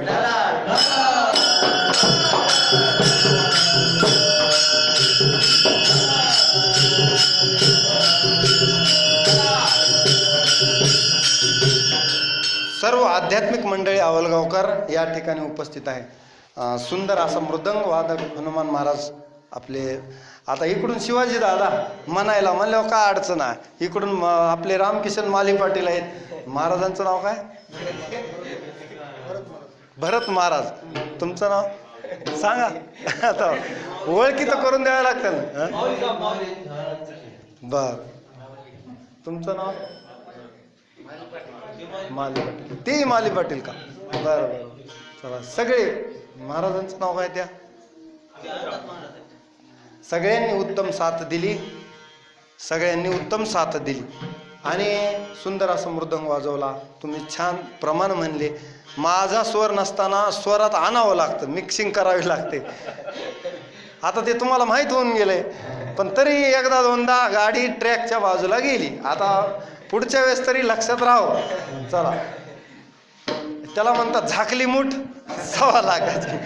सर्व आध्यात्मिक मंडळी आवलगावकर या ठिकाणी उपस्थित आहे. सुंदर असा मृदंग वादक हनुमान महाराज आपले. आता इकडून शिवाजी दादा म्हणायला म्हणल्यावर काय अडचण आहे. इकडून आपले रामकिशन माली पाटील आहेत. महाराजांचं नाव काय? भरत महाराज. तुमचं नाव सांगा. आता ओळखी तर करून द्यावं लागतं ना. बर, तुमचं नाव? माली पाटील. ते माली पाटील का? बरं बरं. चला सगळे महाराजांचं नाव काय त्या सगळ्यांनी उत्तम साथ दिली, सगळ्यांनी उत्तम साथ दिली आणि सुंदर असं मृदंग वाजवला. तुम्ही छान प्रमाण म्हणले. माझा स्वर नसताना स्वरात आणावं लागतं, मिक्सिंग करावी लागते. आता ते तुम्हाला माहीत होऊन गेलंय, पण तरी एकदा दोनदा गाडी ट्रॅकच्या बाजूला गेली. आता पुढच्या वेळेस तरी लक्षात राहावं. चला, त्याला म्हणतात झाकली मूठ 1.25 लाखाची.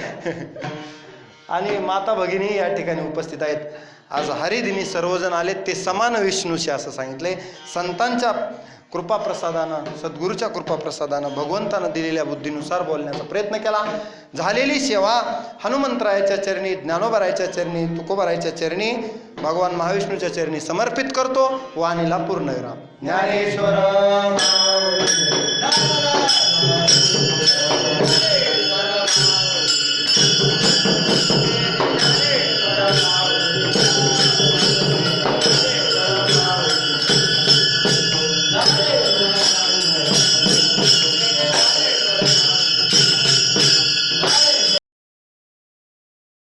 आणि माता भगिनी या ठिकाणी उपस्थित आहेत. आज हरिदिनी सर्वजण आले, ते समान विष्णूशी असं सांगितले. संतांच्या कृपाप्रसादानं, सद्गुरूच्या कृपाप्रसादानं, भगवंतानं दिलेल्या बुद्धीनुसार बोलण्याचा प्रयत्न केला. झालेली सेवा हनुमंतरायाच्या चरणी, ज्ञानोबरायाच्या चरणी, तुकोबरायाच्या चरणी, भगवान महाविष्णूच्या चरणी समर्पित करतो. वाणीला पूर्णविराम. ज्ञानेश्वर